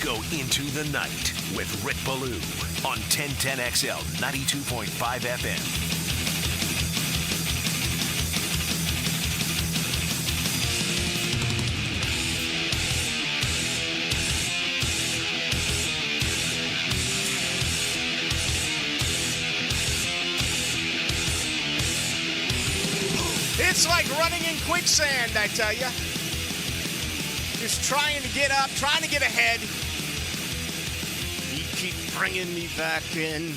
go into the night with Rick Ballou on 1010XL 92.5 FM. It's like running in quicksand, I tell you. Just trying to get up, trying to get ahead. You keep bringing me back in.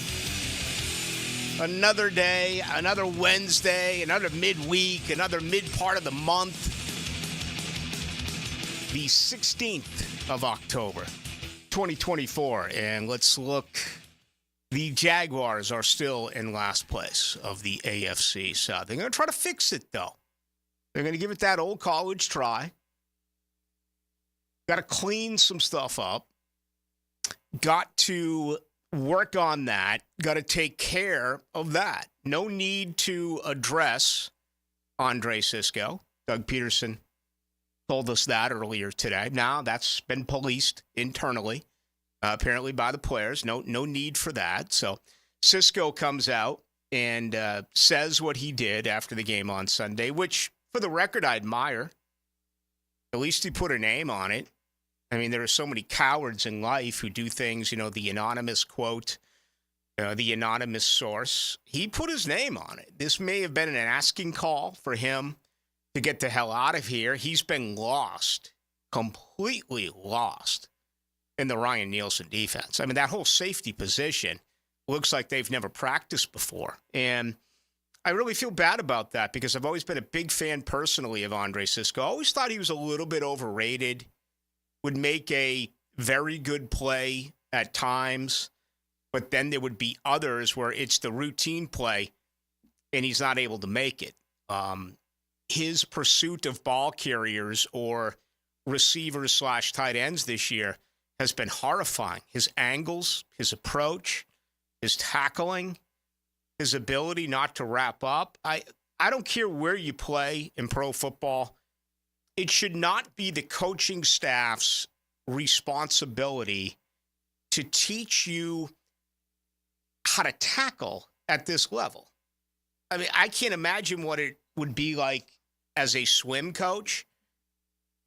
Another day, another Wednesday, another midweek, another mid part of the month. The 16th of October, 2024. And let's look. The Jaguars are still in last place of the AFC South. They're going to try to fix it, though. They're going to give it that old college try. Got to clean some stuff up. Got to work on that. Got to take care of that. No need to address Andre Cisco. Doug Peterson told us that earlier today. Now that's been policed internally. Apparently by the players. No need for that. So Cisco comes out and says what he did after the game on Sunday, which, for the record, I admire. At least he put a name on it. I mean, there are so many cowards in life who do things, the anonymous quote, the anonymous source. He put his name on it. This may have been an asking call for him to get the hell out of here. He's been lost, completely lost, in the Ryan Nielsen defense. I mean, that whole safety position looks like they've never practiced before. And I really feel bad about that because I've always been a big fan personally of Andre Cisco. I always thought he was a little bit overrated, would make a very good play at times, but then there would be others where it's the routine play and he's not able to make it. His pursuit of ball carriers or receivers / tight ends this year has been horrifying. His angles, his approach, his tackling, his ability not to wrap up. I don't care where you play in pro football. It should not be the coaching staff's responsibility to teach you how to tackle at this level. I mean, I can't imagine what it would be like as a swim coach.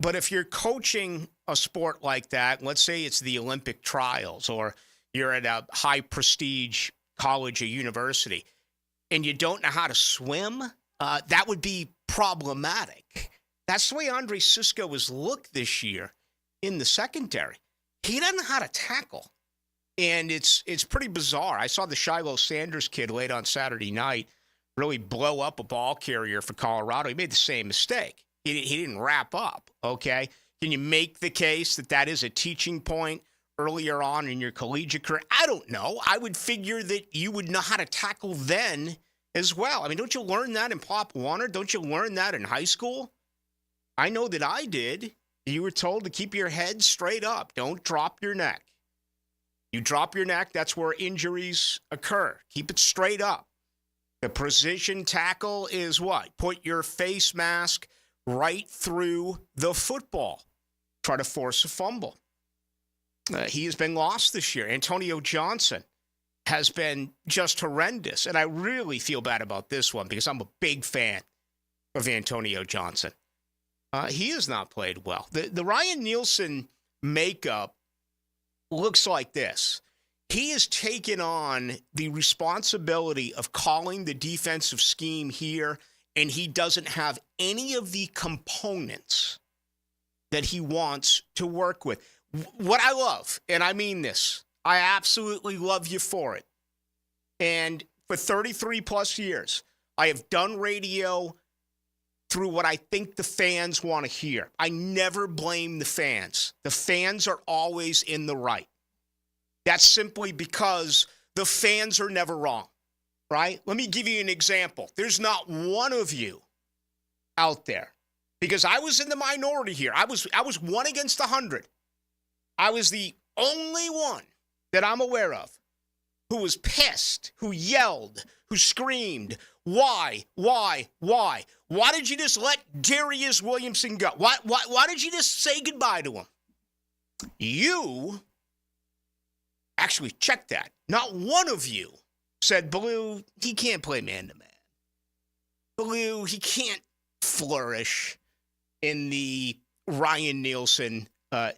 But if you're coaching a sport like that, let's say it's the Olympic trials or you're at a high prestige college or university and you don't know how to swim, that would be problematic. That's the way Andre Cisco was looked this year in the secondary. He doesn't know how to tackle. And it's pretty bizarre. I saw the Shiloh Sanders kid late on Saturday night really blow up a ball carrier for Colorado. He made the same mistake. He didn't wrap up, okay? Can you make the case that that is a teaching point earlier on in your collegiate career? I don't know. I would figure that you would know how to tackle then as well. I mean, don't you learn that in Pop Warner? Don't you learn that in high school? I know that I did. You were told to keep your head straight up. Don't drop your neck. You drop your neck, that's where injuries occur. Keep it straight up. The precision tackle is what? Put your face mask right through the football. Try to force a fumble. He has been lost this year. Antonio Johnson has been just horrendous. And I really feel bad about this one because I'm a big fan of Antonio Johnson. He has not played well. The Ryan Nielsen makeup looks like this. He has taken on the responsibility of calling the defensive scheme here, and he doesn't have any of the components that he wants to work with. What I love, and I mean this, I absolutely love you for it. And for 33 plus years, I have done radio through what I think the fans want to hear. I never blame the fans. The fans are always in the right. That's simply because the fans are never wrong, right? Let me give you an example. There's not one of you out there, because I was in the minority here. I was 1 against 100. I was the only one that I'm aware of who was pissed, who yelled, who screamed, why? Why did you just let Darius Williamson go? Why did you just say goodbye to him? You Actually, check that. Not one of you said, Ballou, he can't play man-to-man. Ballou, he can't flourish in the Ryan Nielsen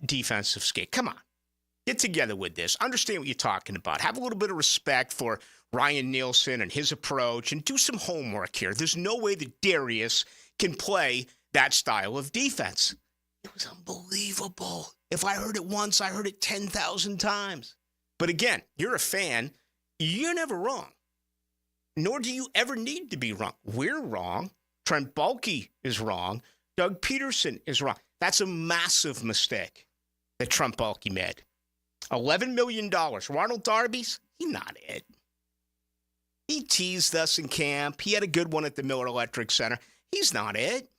defensive scheme. Come on. Get together with this. Understand what you're talking about. Have a little bit of respect for Ryan Nielsen and his approach, and do some homework here. There's no way that Darius can play that style of defense. It was unbelievable. If I heard it once, I heard it 10,000 times. But again, you're a fan. You're never wrong. Nor do you ever need to be wrong. We're wrong. Trent Baalke is wrong. Doug Peterson is wrong. That's a massive mistake that Trent Baalke made. $11 million. Ronald Darby's, he's not it. He teased us in camp. He had a good one at the Miller Electric Center. He's not it.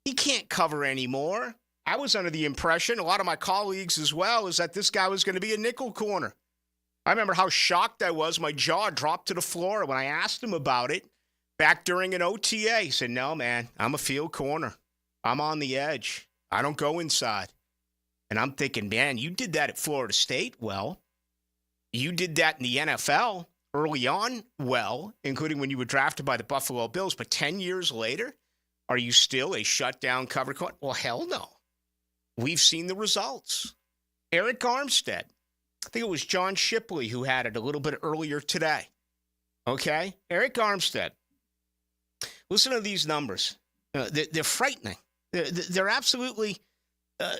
He can't cover anymore. I was under the impression, a lot of my colleagues as well, is that this guy was going to be a nickel corner. I remember how shocked I was. My jaw dropped to the floor when I asked him about it back during an OTA. He said, no, man, I'm a field corner. I'm on the edge. I don't go inside. And I'm thinking, man, you did that at Florida State well. You did that in the NFL early on well, including when you were drafted by the Buffalo Bills. But 10 years later, are you still a shutdown cover corner? Well, hell no. We've seen the results. Eric Armstead. I think it was John Shipley who had it a little bit earlier today. Okay? Eric Armstead. Listen to these numbers. They're frightening. They're absolutely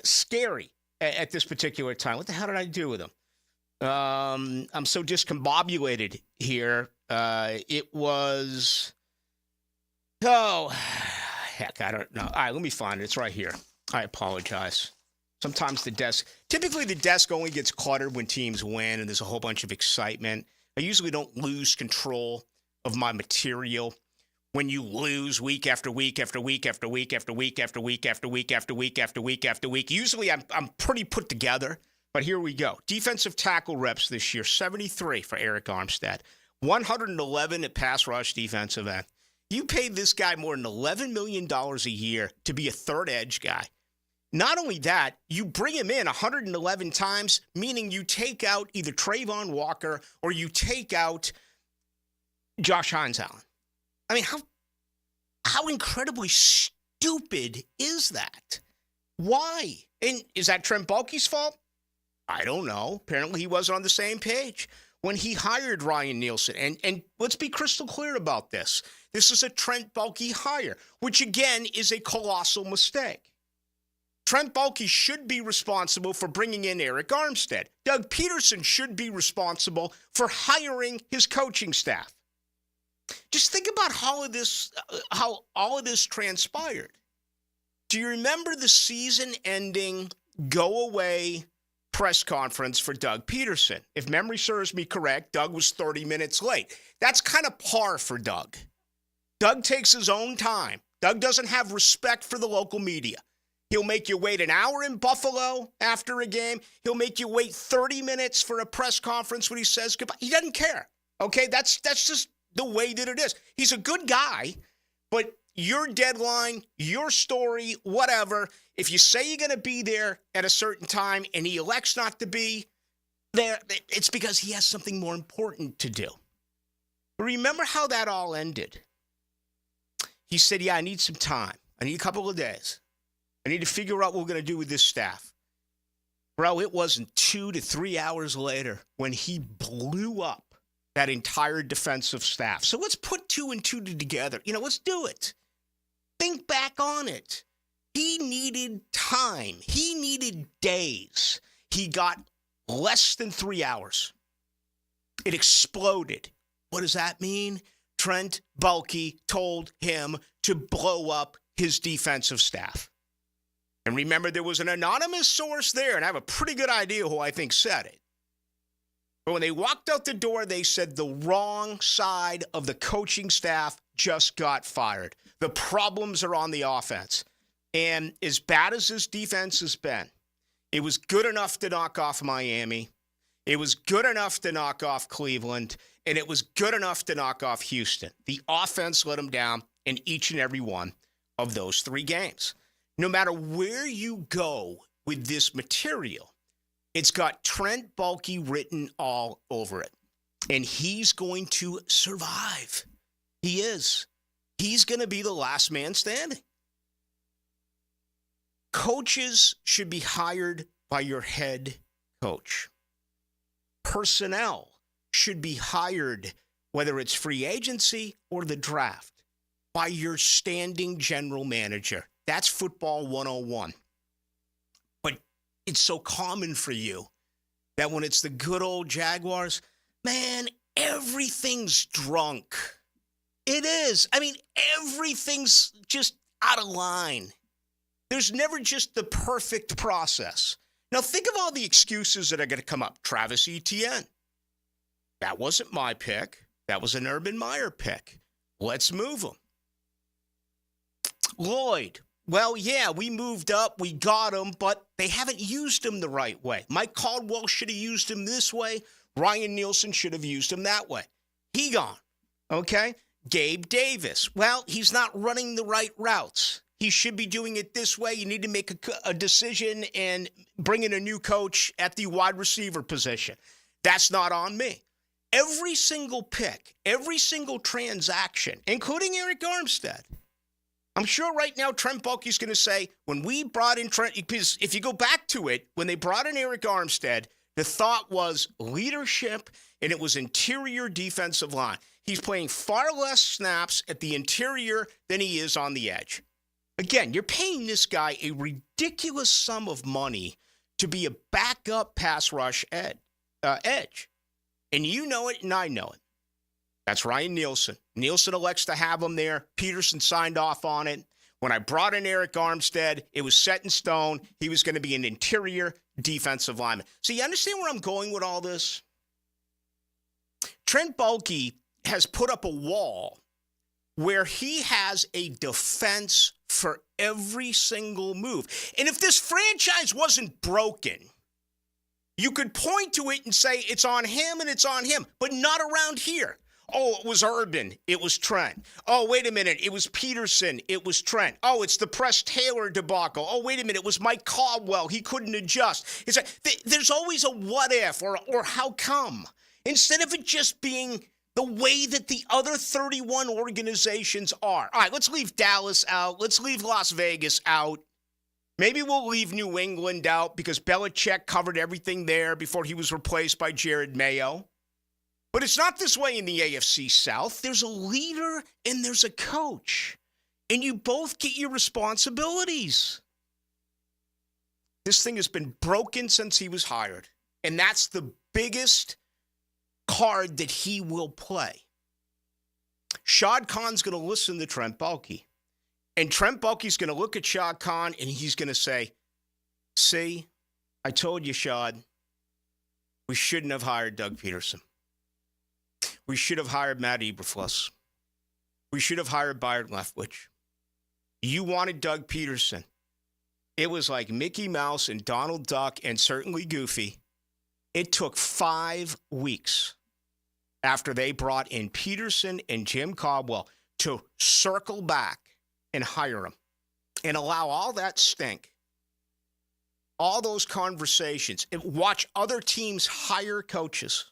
scary at this particular time. What the hell did I do with them? I'm so discombobulated here. It was, heck, I don't know. All right, let me find it. It's right here. I apologize. Sometimes typically the desk only gets cluttered when teams win and there's a whole bunch of excitement. I usually don't lose control of my material when you lose week after week after week after week after week after week after week after week after week after week. Usually I'm pretty put together, but here we go. Defensive tackle reps this year, 73 for Eric Armstead, 111 at pass rush defensive end. You paid this guy more than $11 million a year to be a third edge guy. Not only that, you bring him in 111 times, meaning you take out either Trayvon Walker or you take out Josh Hines-Allen. I mean, how incredibly stupid is that? Why? And is that Trent Baalke's fault? I don't know. Apparently he wasn't on the same page when he hired Ryan Nielsen. And let's be crystal clear about this. This is a Trent Baalke hire, which again is a colossal mistake. Trent Baalke should be responsible for bringing in Eric Armstead. Doug Peterson should be responsible for hiring his coaching staff. Just think about how all of this transpired. Do you remember the season-ending go-away press conference for Doug Peterson? If memory serves me correct, Doug was 30 minutes late. That's kind of par for Doug. Doug takes his own time. Doug doesn't have respect for the local media. He'll make you wait an hour in Buffalo after a game. He'll make you wait 30 minutes for a press conference when he says goodbye. He doesn't care. Okay, that's just the way that it is. He's a good guy, but your deadline, your story, whatever, if you say you're going to be there at a certain time and he elects not to be there, it's because he has something more important to do. Remember how that all ended? He said, yeah, I need some time. I need a couple of days. I need to figure out what we're going to do with this staff. Bro, it wasn't 2 to 3 hours later when he blew up that entire defensive staff. So let's put 2 and 2 together. Let's do it. Think back on it. He needed time. He needed days. He got less than 3 hours. It exploded. What does that mean? Trent Baalke told him to blow up his defensive staff. And remember, there was an anonymous source there, and I have a pretty good idea who I think said it. But when they walked out the door, they said the wrong side of the coaching staff just got fired. The problems are on the offense. And as bad as this defense has been, it was good enough to knock off Miami. It was good enough to knock off Cleveland. And it was good enough to knock off Houston. The offense let them down in each and every one of those 3 games. No matter where you go with this material, It's got Trent Baalke written all over it. And he's going to survive. He is. He's going to be the last man standing. Coaches should be hired by your head coach. Personnel should be hired, whether it's free agency or the draft, by your standing general manager. That's football 101. But it's so common for you that when it's the good old Jaguars, man, everything's drunk. It is. I mean, everything's just out of line. There's never just the perfect process. Now, think of all the excuses that are going to come up. Travis Etienne. That wasn't my pick. That was an Urban Meyer pick. Let's move him. Lloyd. Well, yeah, we moved up. We got him, but they haven't used him the right way. Mike Caldwell should have used him this way. Ryan Nielsen should have used him that way. He gone. Okay? Gabe Davis. Well, he's not running the right routes. He should be doing it this way. You need to make a decision and bring in a new coach at the wide receiver position. That's not on me. Every single pick, every single transaction, including Eric Armstead. I'm sure right now Trent Baalke's going to say, when we brought in Trent, because if you go back to it, when they brought in Eric Armstead, the thought was leadership, and it was interior defensive line. He's playing far less snaps at the interior than he is on the edge. Again, you're paying this guy a ridiculous sum of money to be a backup pass rush edge. And you know it, and I know it. That's Ryan Nielsen. Nielsen elects to have him there. Peterson signed off on it. When I brought in Eric Armstead, it was set in stone. He was going to be an interior defensive lineman. So you understand where I'm going with all this? Trent Baalke has put up a wall where he has a defense for every single move. And if this franchise wasn't broken, you could point to it and say it's on him and it's on him, but not around here. Oh, it was Urban. It was Trent. Oh, wait a minute. It was Peterson. It was Trent. Oh, it's the Press Taylor debacle. Oh, wait a minute. It was Mike Caldwell. He couldn't adjust. It's like, there's always a what if or how come. Instead of it just being the way that the other 31 organizations are. All right, let's leave Dallas out. Let's leave Las Vegas out. Maybe we'll leave New England out because Belichick covered everything there before he was replaced by Jared Mayo. But it's not this way in the AFC South. There's a leader and there's a coach. And you both get your responsibilities. This thing has been broken since he was hired. And that's the biggest card that he will play. Shad Khan's going to listen to Trent Baalke. And Trent Baalke's going to look at Shad Khan and he's going to say, see, I told you, Shad, we shouldn't have hired Doug Peterson. We should have hired Matt Eberflus. We should have hired Byron Leftwich. You wanted Doug Peterson. It was like Mickey Mouse and Donald Duck and certainly Goofy. It took 5 weeks after they brought in Peterson and Jim Caldwell to circle back and hire him and allow all that stink, all those conversations, and watch other teams hire coaches.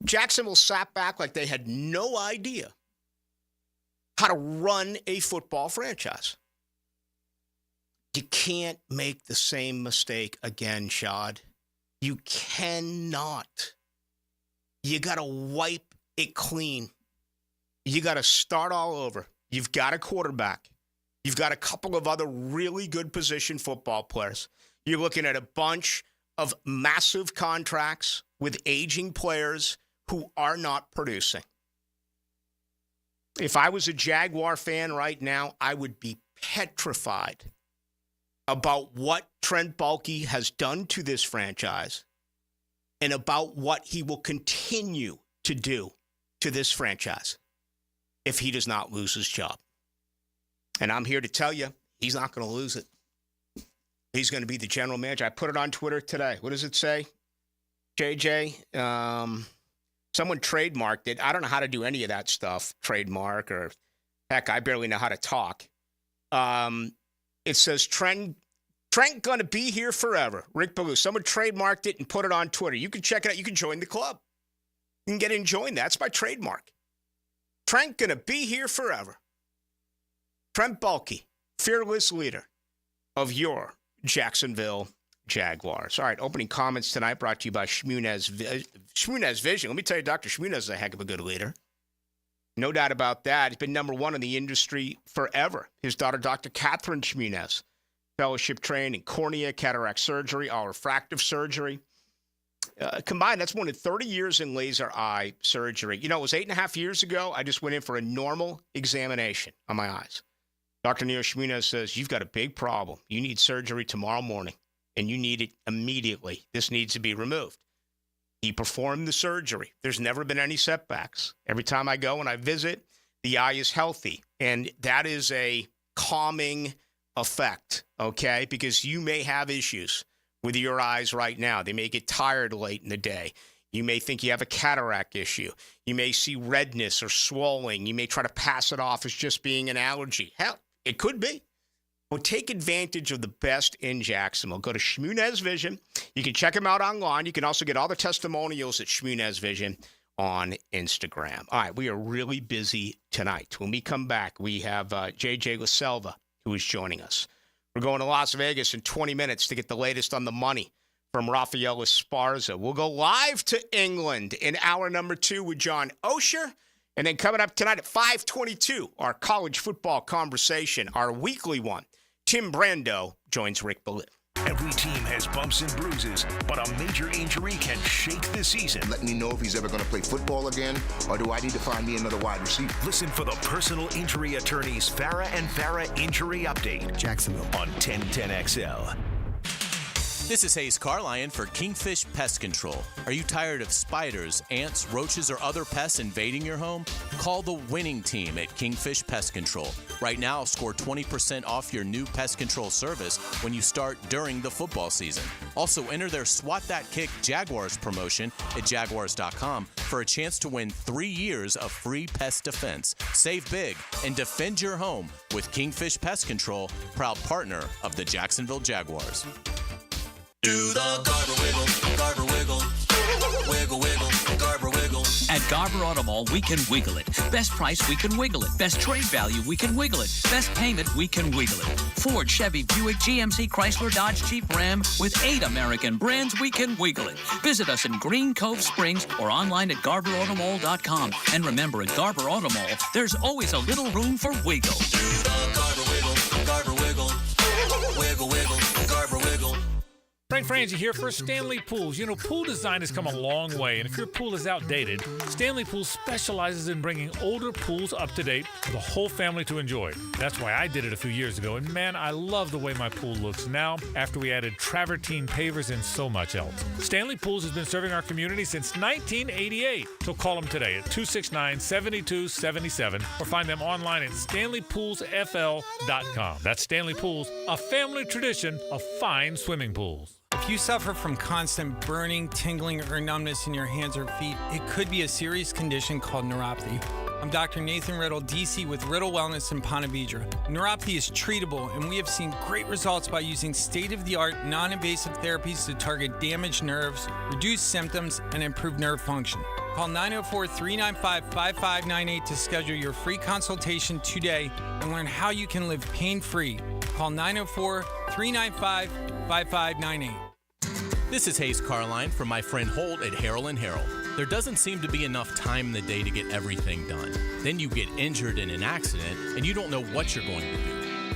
Jacksonville sat back like they had no idea how to run a football franchise. You can't make the same mistake again, Shad. You cannot. You got to wipe it clean. You got to start all over. You've got a quarterback. You've got a couple of other really good position football players. You're looking at a bunch of massive contracts with aging players who are not producing. If I was a Jaguar fan right now, I would be petrified about what Trent Baalke has done to this franchise and about what he will continue to do to this franchise if he does not lose his job. And I'm here to tell you, he's not going to lose it. He's going to be the general manager. I put it on Twitter today. What does it say? JJ, someone trademarked it. I don't know how to do any of that stuff, trademark, or heck, I barely know how to talk. It says Trent Trent gonna be here forever. Rick Ballou. Someone trademarked it and put it on Twitter. You can check it out. You can join the club. You can get in, join. That's my trademark. Trent gonna be here forever. Trent Baalke, fearless leader of your Jacksonville Jaguars. All right, opening comments tonight brought to you by Shmunez Vision. Let me tell you, Dr. Shmunez is a heck of a good leader. No doubt about that. He's been number one in the industry forever. His daughter, Dr. Catherine Shmunez, fellowship trained in cornea, cataract surgery, all refractive surgery. Combined, that's more than 30 years in laser eye surgery. You know, it was 8.5 years ago. I just went in for a normal examination on my eyes. Dr. Neil Shmunez says, you've got a big problem. You need surgery tomorrow morning, and you need it immediately. This needs to be removed. He performed the surgery. There's never been any setbacks. Every time I go and I visit, the eye is healthy, and that is a calming effect, okay? Because you may have issues with your eyes right now. They may get tired late in the day. You may think you have a cataract issue. You may see redness or swelling. You may try to pass it off as just being an allergy. Hell, it could be. Well, take advantage of the best in Jacksonville. Go to Shmunez Vision. You can check them out online. You can also get all the testimonials at Shmunez Vision on Instagram. All right, we are really busy tonight. When we come back, we have JJ LaSelva, who is joining us. We're going to Las Vegas in 20 minutes to get the latest on the money from Rafael Esparza. We'll go live to England in hour number 2 with John Osher. And then coming up tonight at 5:22, our college football conversation, our weekly one. Tim Brando joins Rick Ballou. Every team has bumps and bruises, but a major injury can shake the season. Let me know if he's ever going to play football again, or do I need to find me another wide receiver? Listen for the personal injury attorney's Farah and Farah Injury Update. Jacksonville On 1010XL. This is Hayes Carlyon for Kingfish Pest Control. Are you tired of spiders, ants, roaches, or other pests invading your home? Call the winning team at Kingfish Pest Control. Right now, score 20% off your new pest control service when you start during the football season. Also, enter their Swat That Kick Jaguars promotion at jaguars.com for a chance to win 3 years of free pest defense. Save big and defend your home with Kingfish Pest Control, proud partner of the Jacksonville Jaguars. Do the Garber wiggle, Garber wiggle, wiggle, wiggle, Garber wiggle. At Garber Auto Mall, we can wiggle it. Best price, we can wiggle it. Best trade value, we can wiggle it. Best payment, we can wiggle it. Ford, Chevy, Buick, GMC, Chrysler, Dodge, Jeep, Ram, with 8 American brands, we can wiggle it. Visit us in Green Cove Springs or online at GarberAutomall.com. And remember, at Garber Auto Mall, there's always a little room for wiggle. Do the Garber wiggle, Garber wiggle, wiggle, wiggle, Garber wiggle. Frank Frangie here for Stanley Pools. You know, pool design has come a long way, and if your pool is outdated, Stanley Pools specializes in bringing older pools up to date for the whole family to enjoy. That's why I did it a few years ago, and man, I love the way my pool looks now after we added travertine pavers and so much else. Stanley Pools has been serving our community since 1988, so call them today at 269-7277 or find them online at stanleypoolsfl.com. That's Stanley Pools, a family tradition of fine swimming pools. If you suffer from constant burning, tingling, or numbness in your hands or feet, it could be a serious condition called neuropathy. I'm Dr. Nathan Riddle, DC with Riddle Wellness in Ponte Vedra. Neuropathy is treatable, and we have seen great results by using state-of-the-art, non-invasive therapies to target damaged nerves, reduce symptoms, and improve nerve function. Call 904-395-5598 to schedule your free consultation today and learn how you can live pain-free. Call 904-395-5598. This is Hayes Carline from my friend Holt at Harrell & Harrell. There doesn't seem to be enough time in the day to get everything done. Then you get injured in an accident and you don't know what you're going to do.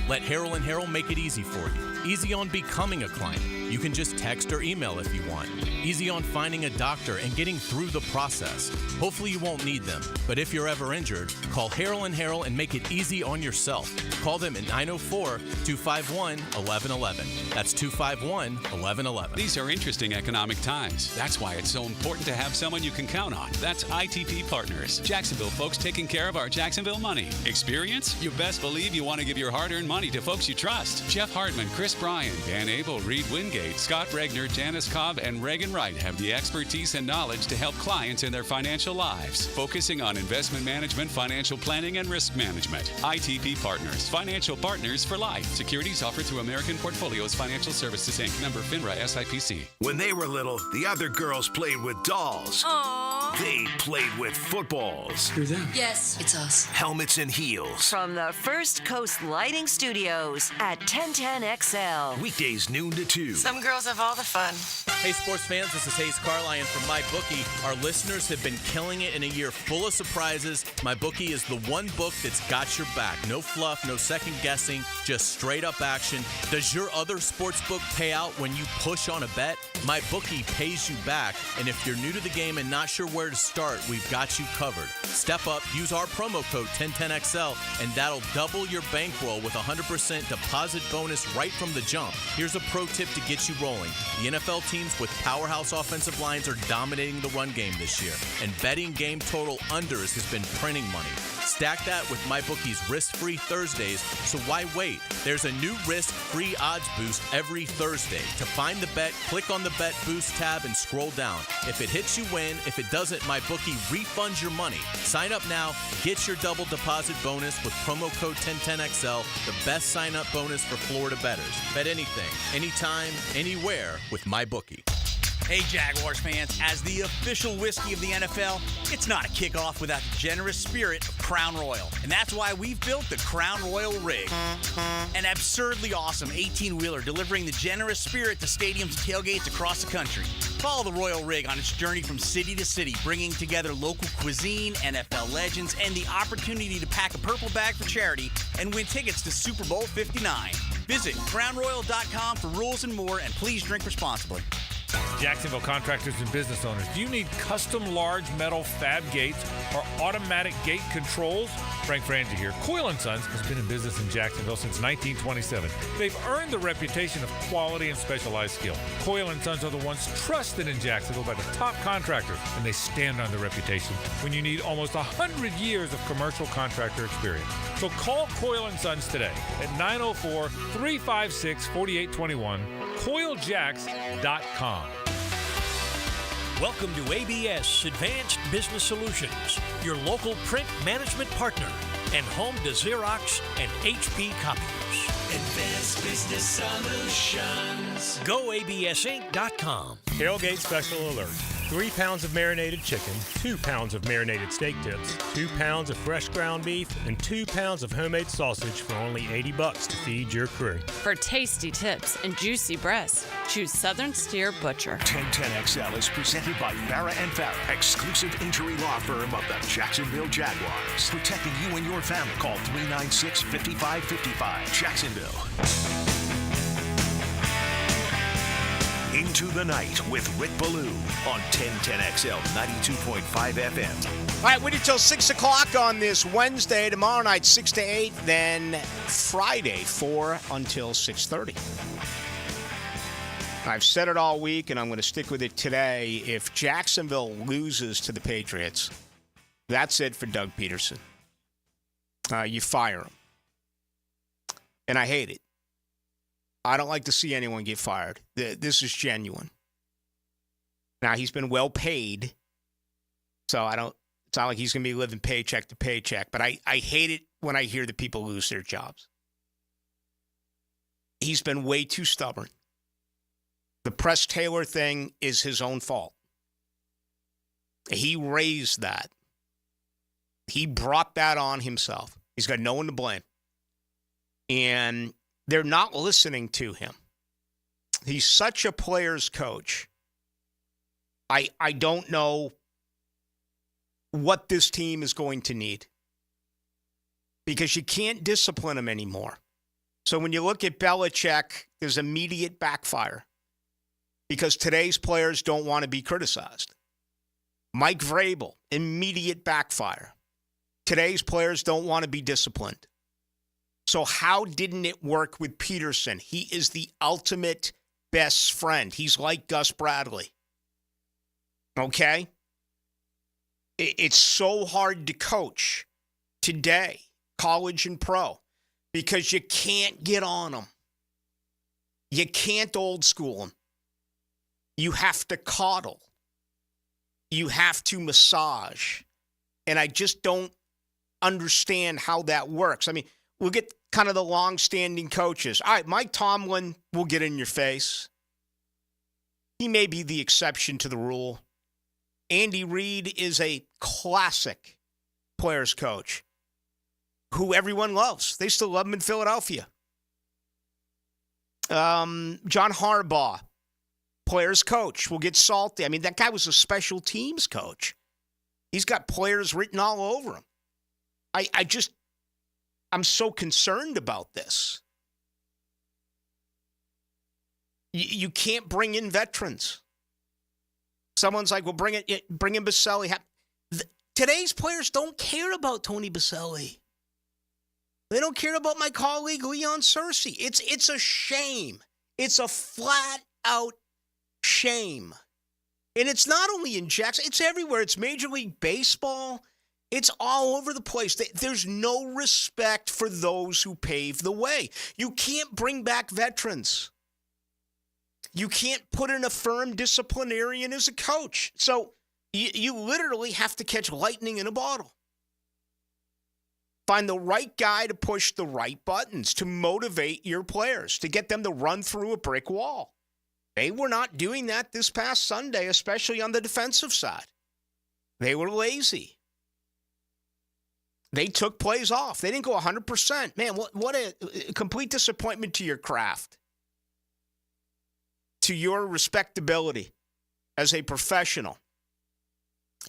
Let Harrell & Harrell make it easy for you. Easy on becoming a client. You can just text or email if you want. Easy on finding a doctor and getting through the process. Hopefully you won't need them, but if you're ever injured, call Harrell & Harrell and make it easy on yourself. Call them at 904-251-1111. That's 251-1111. These are interesting economic times. That's why it's so important to have someone you can count on. That's ITP Partners. Jacksonville folks taking care of our Jacksonville money. Experience? You best believe you want to give your hard-earned money to folks you trust. Jeff Hartman, Chris Bryan, Dan Abel, Reed Wingate, Scott Regner, Janice Cobb, and Reagan Wright have the expertise and knowledge to help clients in their financial lives, focusing on investment management, financial planning, and risk management. ITP Partners, financial partners for life. Securities offered through American Portfolios Financial Services, Inc., member FINRA SIPC. When they were little, the other girls played with dolls. Aww. They played with footballs. Who's that? Yes, it's us. Helmets and heels. From the First Coast Lighting Studios at 1010XL. Weekdays noon to 2. Some girls have all the fun. Hey, sports fans, this is Hayes Carlyon from MyBookie. Our listeners have been killing it in a year full of surprises. MyBookie is the one book that's got your back. No fluff, no second guessing, just straight up action. Does your other sports book pay out when you push on a bet? MyBookie pays you back, and if you're new to the game and not sure where to start, we've got you covered. Step up, use our promo code 1010XL, and that'll double your bankroll with a 100% deposit bonus right from the jump. Here's a pro tip to get you rolling. The NFL teams with powerhouse offensive lines are dominating the run game this year, and betting game total unders has been printing money. Stack that with MyBookie's risk-free Thursdays, so why wait? There's a new risk-free odds boost every Thursday. To find the bet, click on the Bet Boost tab and scroll down. If it hits, you win. If it doesn't, MyBookie refunds your money. Sign up now. Get your double deposit bonus with promo code 1010XL, the best sign-up bonus for Florida bettors. Bet anything, anytime, anywhere with MyBookie. Hey, Jaguars fans, as the official whiskey of the NFL, it's not a kickoff without the generous spirit of Crown Royal. And that's why we've built the Crown Royal Rig. An absurdly awesome 18-wheeler delivering the generous spirit to stadiums and tailgates across the country. Follow the Royal Rig on its journey from city to city, bringing together local cuisine, NFL legends, and the opportunity to pack a purple bag for charity and win tickets to Super Bowl 59. Visit crownroyal.com for rules and more, and please drink responsibly. Jacksonville contractors and business owners, do you need custom large metal fab gates or automatic gate controls? Frank Frangie here. Coyle & Sons has been in business in Jacksonville since 1927. They've earned the reputation of quality and specialized skill. Coyle & Sons are the ones trusted in Jacksonville by the top contractors, and they stand on the reputation when you need almost 100 years of commercial contractor experience. So call Coyle & Sons today at 904-356-4821, coiljacks.com. Welcome to ABS Advanced Business Solutions, your local print management partner, and home to Xerox and HP copiers. Advanced Business Solutions. GoABSinc.com. Tailgate Special Alert. 3 pounds of marinated chicken, 2 pounds of marinated steak tips, 2 pounds of fresh ground beef, and 2 pounds of homemade sausage for only $80 to feed your crew. For tasty tips and juicy breasts, choose Southern Steer Butcher. 1010XL is presented by Farah & Farah, exclusive injury law firm of the Jacksonville Jaguars. Protecting you and your family. Call 396-5555. Jacksonville. Into the Night with Rick Ballou on 1010XL 92.5 FM. All right, we do till 6 o'clock on this Wednesday. Tomorrow night, 6 to 8. Then Friday, 4 until 6:30. I've said it all week, and I'm going to stick with it today. If Jacksonville loses to the Patriots, that's it for Doug Peterson. You fire him. And I hate it. I don't like to see anyone get fired. This is genuine. Now, he's been well paid, so it's not like he's going to be living paycheck to paycheck, but I hate it when I hear that people lose their jobs. He's been way too stubborn. The Press Taylor thing is his own fault. He raised that. He brought that on himself. He's got no one to blame. And they're not listening to him. He's such a player's coach. I don't know what this team is going to need, because you can't discipline him anymore. So when you look at Belichick, there's immediate backfire because today's players don't want to be criticized. Mike Vrabel, immediate backfire. Today's players don't want to be disciplined. So how didn't it work with Peterson? He is the ultimate best friend. He's like Gus Bradley. Okay? It's so hard to coach today, college and pro, because you can't get on them. You can't old school them. You have to coddle. You have to massage. And I just don't understand how that works. I mean, we'll get kind of the long-standing coaches. All right, Mike Tomlin will get in your face. He may be the exception to the rule. Andy Reid is a classic players coach who everyone loves. They still love him in Philadelphia. John Harbaugh, players coach, will get salty. I mean, that guy was a special teams coach. He's got players written all over him. I'm so concerned about this. You can't bring in veterans. Someone's like, well, bring in Baselli. Today's players don't care about Tony Baselli. They don't care about my colleague Leon Searcy. It's a shame. It's a flat-out shame. And it's not only in Jacksonville. It's everywhere. It's Major League Baseball. It's all over the place. There's no respect for those who pave the way. You can't bring back veterans. You can't put in a firm disciplinarian as a coach. So you literally have to catch lightning in a bottle. Find the right guy to push the right buttons, to motivate your players, to get them to run through a brick wall. They were not doing that this past Sunday, especially on the defensive side. They were lazy. They took plays off. They didn't go 100%. Man, what a complete disappointment to your craft, to your respectability as a professional,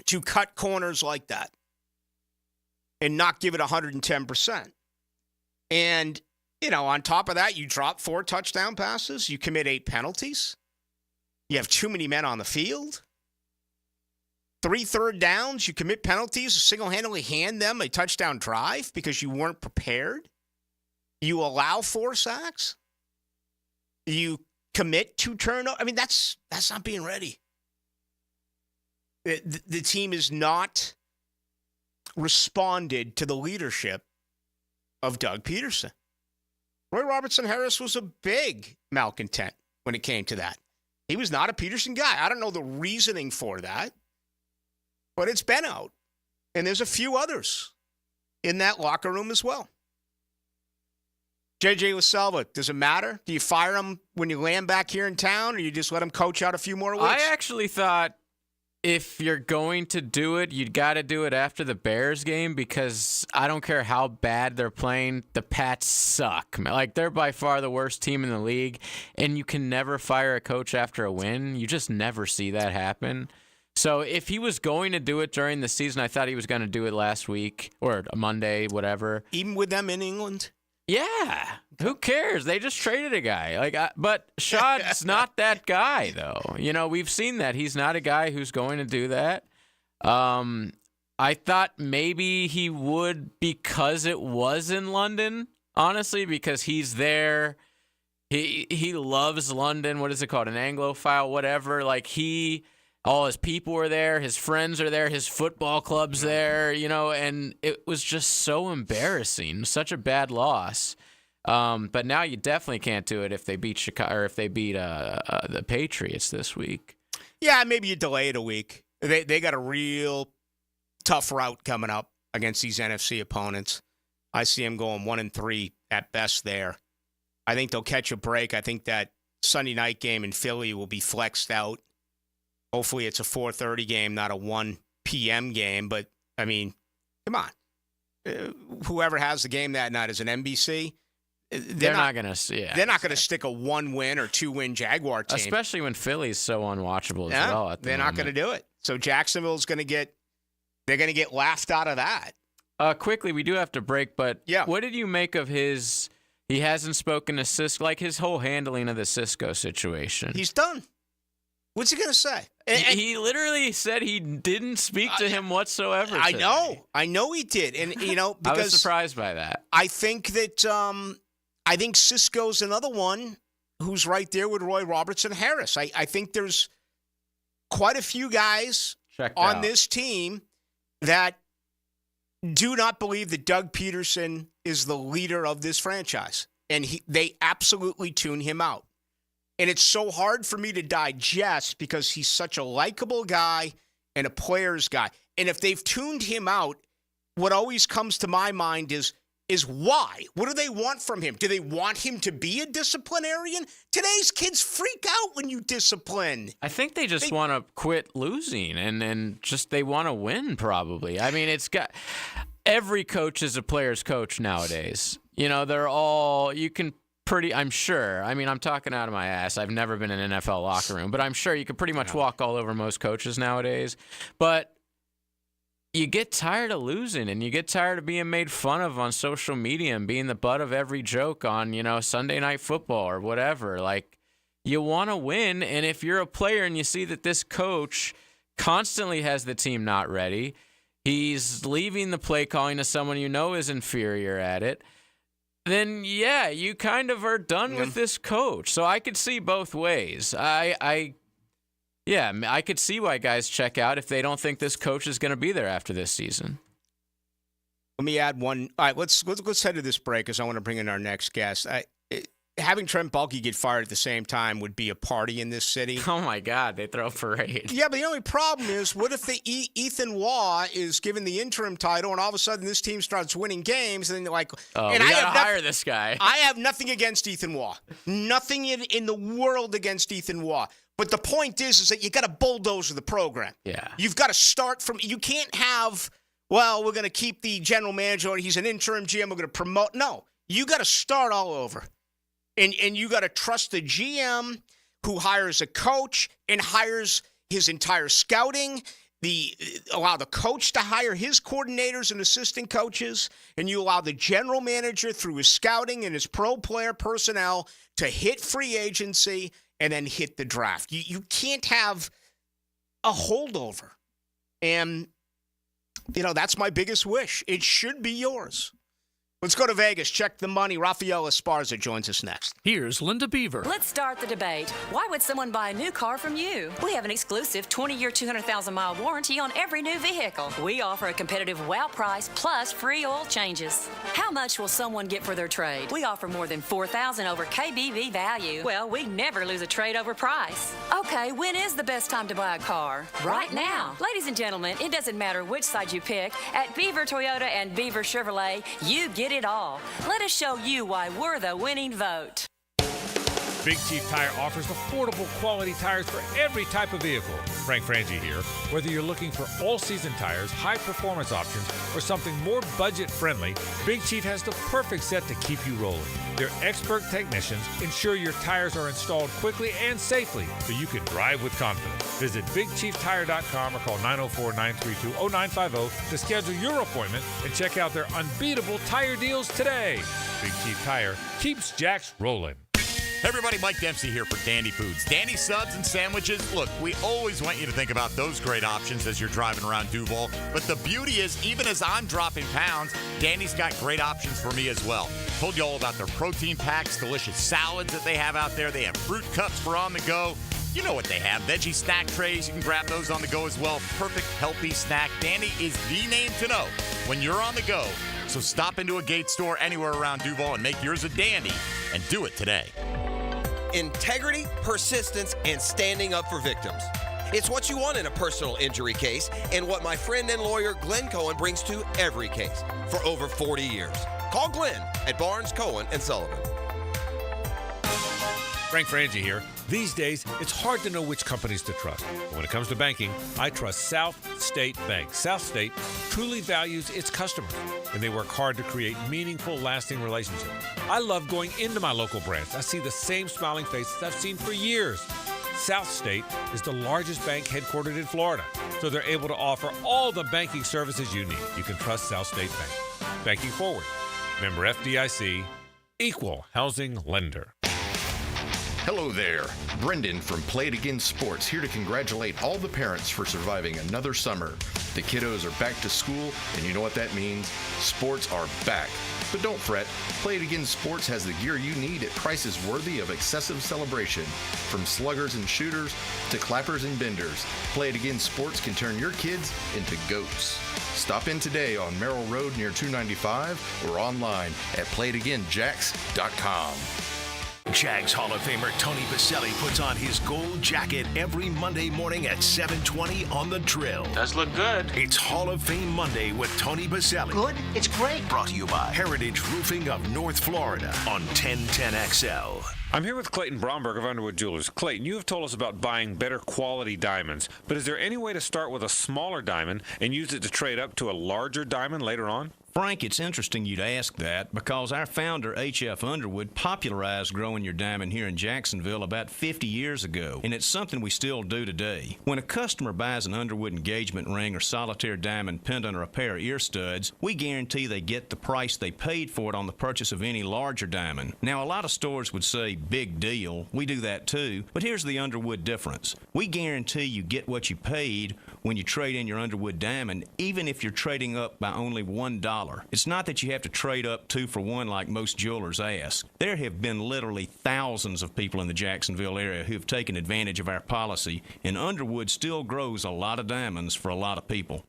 to cut corners like that and not give it 110%. And, on top of that, you drop 4 touchdown passes. You commit 8 penalties. You have too many men on the field. 3 third downs. You commit penalties to single-handedly hand them a touchdown drive because you weren't prepared. You allow 4 sacks. You commit 2 turnovers. I mean, that's not being ready. The team is not responded to the leadership of Doug Peterson. Roy Robertson Harris was a big malcontent when it came to that. He was not a Peterson guy. I don't know the reasoning for that, but it's been out. And there's a few others in that locker room as well. JJ LaSalva, does it matter? Do you fire him when you land back here in town, or you just let him coach out a few more weeks? I actually thought if you're going to do it, you'd got to do it after the Bears game, because I don't care how bad they're playing, the Pats suck. Like, they're by far the worst team in the league, and you can never fire a coach after a win. You just never see that happen. So if he was going to do it during the season, I thought he was going to do it last week or Monday, whatever. Even with them in England? Yeah. Who cares? They just traded a guy. But Shad's not that guy, though. We've seen that. He's not a guy who's going to do that. I thought maybe he would because it was in London, honestly, because he's there. He loves London. What is it called? An Anglophile, whatever. All his people were there, his friends are there, his football club's there, and it was just so embarrassing, such a bad loss. But now you definitely can't do it if they beat Chicago or if they beat the Patriots this week. Yeah, maybe you delay it a week. They got a real tough route coming up against these NFC opponents. I see them going 1-3 at best there. I think they'll catch a break. I think that Sunday night game in Philly will be flexed out. Hopefully it's a 4:30 game, not a 1 p.m. game. But, I mean, come on. Whoever has the game that night is an NBC. They're not going to. Yeah, they're not going to stick a 1-win or 2-win Jaguar team, especially when Philly's so unwatchable as well. They're not going to do it. So Jacksonville's going to get. They're going to get laughed out of that. Quickly, we do have to break. But what did you make of his? He hasn't spoken to Cisco, his whole handling of the Cisco situation. He's done. What's he going to say? He literally said he didn't speak to him whatsoever. I know he did. And, because I was surprised by that. I think that Cisco's another one who's right there with Roy Robertson Harris. I think there's quite a few guys on this team that do not believe that Doug Peterson is the leader of this franchise. And they absolutely tune him out. And it's so hard for me to digest because he's such a likable guy and a player's guy. And if they've tuned him out, what always comes to my mind is why? What do they want from him? Do they want him to be a disciplinarian? Today's kids freak out when you discipline. I think they just want to quit losing and just they want to win probably. I mean, every coach is a player's coach nowadays. They're all, I'm sure. I mean, I'm talking out of my ass. I've never been in an NFL locker room, but I'm sure you can pretty much walk all over most coaches nowadays. But you get tired of losing and you get tired of being made fun of on social media and being the butt of every joke on, Sunday Night Football or whatever. Like, you want to win. And if you're a player and you see that this coach constantly has the team not ready, he's leaving the play calling to someone is inferior at it, then, yeah, you kind of are done with this coach. So I could see both ways. I could see why guys check out if they don't think this coach is going to be there after this season. Let me add one. All right, let's head to this break because I want to bring in our next guest. Having Trent Baalke get fired at the same time would be a party in this city. Oh, my God. They throw a parade. Yeah, but the only problem is, what if Ethan Waugh is given the interim title and all of a sudden this team starts winning games and we got to hire this guy. I have nothing against Ethan Waugh. Nothing in the world against Ethan Waugh. But the point is that you got to bulldoze the program. Yeah. You've got to start from – you can't have, we're going to keep the general manager or he's an interim GM, we're going to promote. No, you got to start all over. And you got to trust the GM who hires a coach and hires his entire scouting. Allow the coach to hire his coordinators and assistant coaches, and you allow the general manager through his scouting and his pro player personnel to hit free agency and then hit the draft. You can't have a holdover. And, that's my biggest wish. It should be yours. Let's go to Vegas. Check the money. Rafael Esparza joins us next. Here's Linda Beaver. Let's start the debate. Why would someone buy a new car from you? We have an exclusive 20-year, 200,000-mile warranty on every new vehicle. We offer a competitive wow price plus free oil changes. How much will someone get for their trade? We offer more than $4,000 over KBV value. Well, we never lose a trade over price. Okay, when is the best time to buy a car? Right now. Ladies and gentlemen, it doesn't matter which side you pick. At Beaver Toyota and Beaver Chevrolet, you get it all. Let us show you why we're the winning vote. Big Chief Tire offers affordable quality tires for every type of vehicle. Frank Frangie here. Whether you're looking for all-season tires, high-performance options, or something more budget-friendly, Big Chief has the perfect set to keep you rolling. Their expert technicians ensure your tires are installed quickly and safely so you can drive with confidence. Visit BigChiefTire.com or call 904-932-0950 to schedule your appointment and check out their unbeatable tire deals today. Big Chief Tire keeps Jacks rolling. Hey everybody, Mike Dempsey here for Dandy Foods. Dandy subs and sandwiches. Look, we always want you to think about those great options as you're driving around Duval. But the beauty is, even as I'm dropping pounds, Dandy's got great options for me as well. Told you all about their protein packs, delicious salads that they have out there. They have fruit cups for on the go. You know what they have. Veggie snack trays. You can grab those on the go as well. Perfect, healthy snack. Dandy is the name to know when you're on the go. So stop into a Gates store anywhere around Duval and make yours a Dandy, and do it today. Integrity, persistence, and standing up for victims. It's what you want in a personal injury case, and what my friend and lawyer Glenn Cohen brings to every case for over 40 years. Call Glenn at Barnes, Cohen & Sullivan. Frank Frangie here. These days, it's hard to know which companies to trust. But when it comes to banking, I trust South State Bank. South State truly values its customers, and they work hard to create meaningful, lasting relationships. I love going into my local branch. I see the same smiling faces I've seen for years. South State is the largest bank headquartered in Florida, so they're able to offer all the banking services you need. You can trust South State Bank. Banking forward. Member FDIC, equal housing lender. Hello there. Brendan from Play It Again Sports here to congratulate all the parents for surviving another summer. The kiddos are back to school, and you know what that means? Sports are back. But don't fret. Play It Again Sports has the gear you need at prices worthy of excessive celebration. From sluggers and shooters to clappers and benders, Play It Again Sports can turn your kids into goats. Stop in today on Merrill Road near 295 or online at playitagainjacks.com. Jags Hall of Famer Tony Baselli puts on his gold jacket every Monday morning at 7:20 on The Drill. Does look good. It's Hall of Fame Monday with Tony Baselli. Good? It's great. Brought to you by Heritage Roofing of North Florida on 1010XL. I'm here with Clayton Bromberg of Underwood Jewelers. Clayton, you have told us about buying better quality diamonds, but is there any way to start with a smaller diamond and use it to trade up to a larger diamond later on? Frank, it's interesting you'd ask that because our founder, H.F. Underwood, popularized growing your diamond here in Jacksonville about 50 years ago, and it's something we still do today. When a customer buys an Underwood engagement ring or solitaire diamond pendant or a pair of ear studs, we guarantee they get the price they paid for it on the purchase of any larger diamond. Now, a lot of stores would say, big deal. We do that too, but here's the Underwood difference. We guarantee you get what you paid when you trade in your Underwood diamond, even if you're trading up by only $1. It's not that you have to trade up 2 for 1 like most jewelers ask. There have been literally thousands of people in the Jacksonville area who have taken advantage of our policy, and Underwood still grows a lot of diamonds for a lot of people.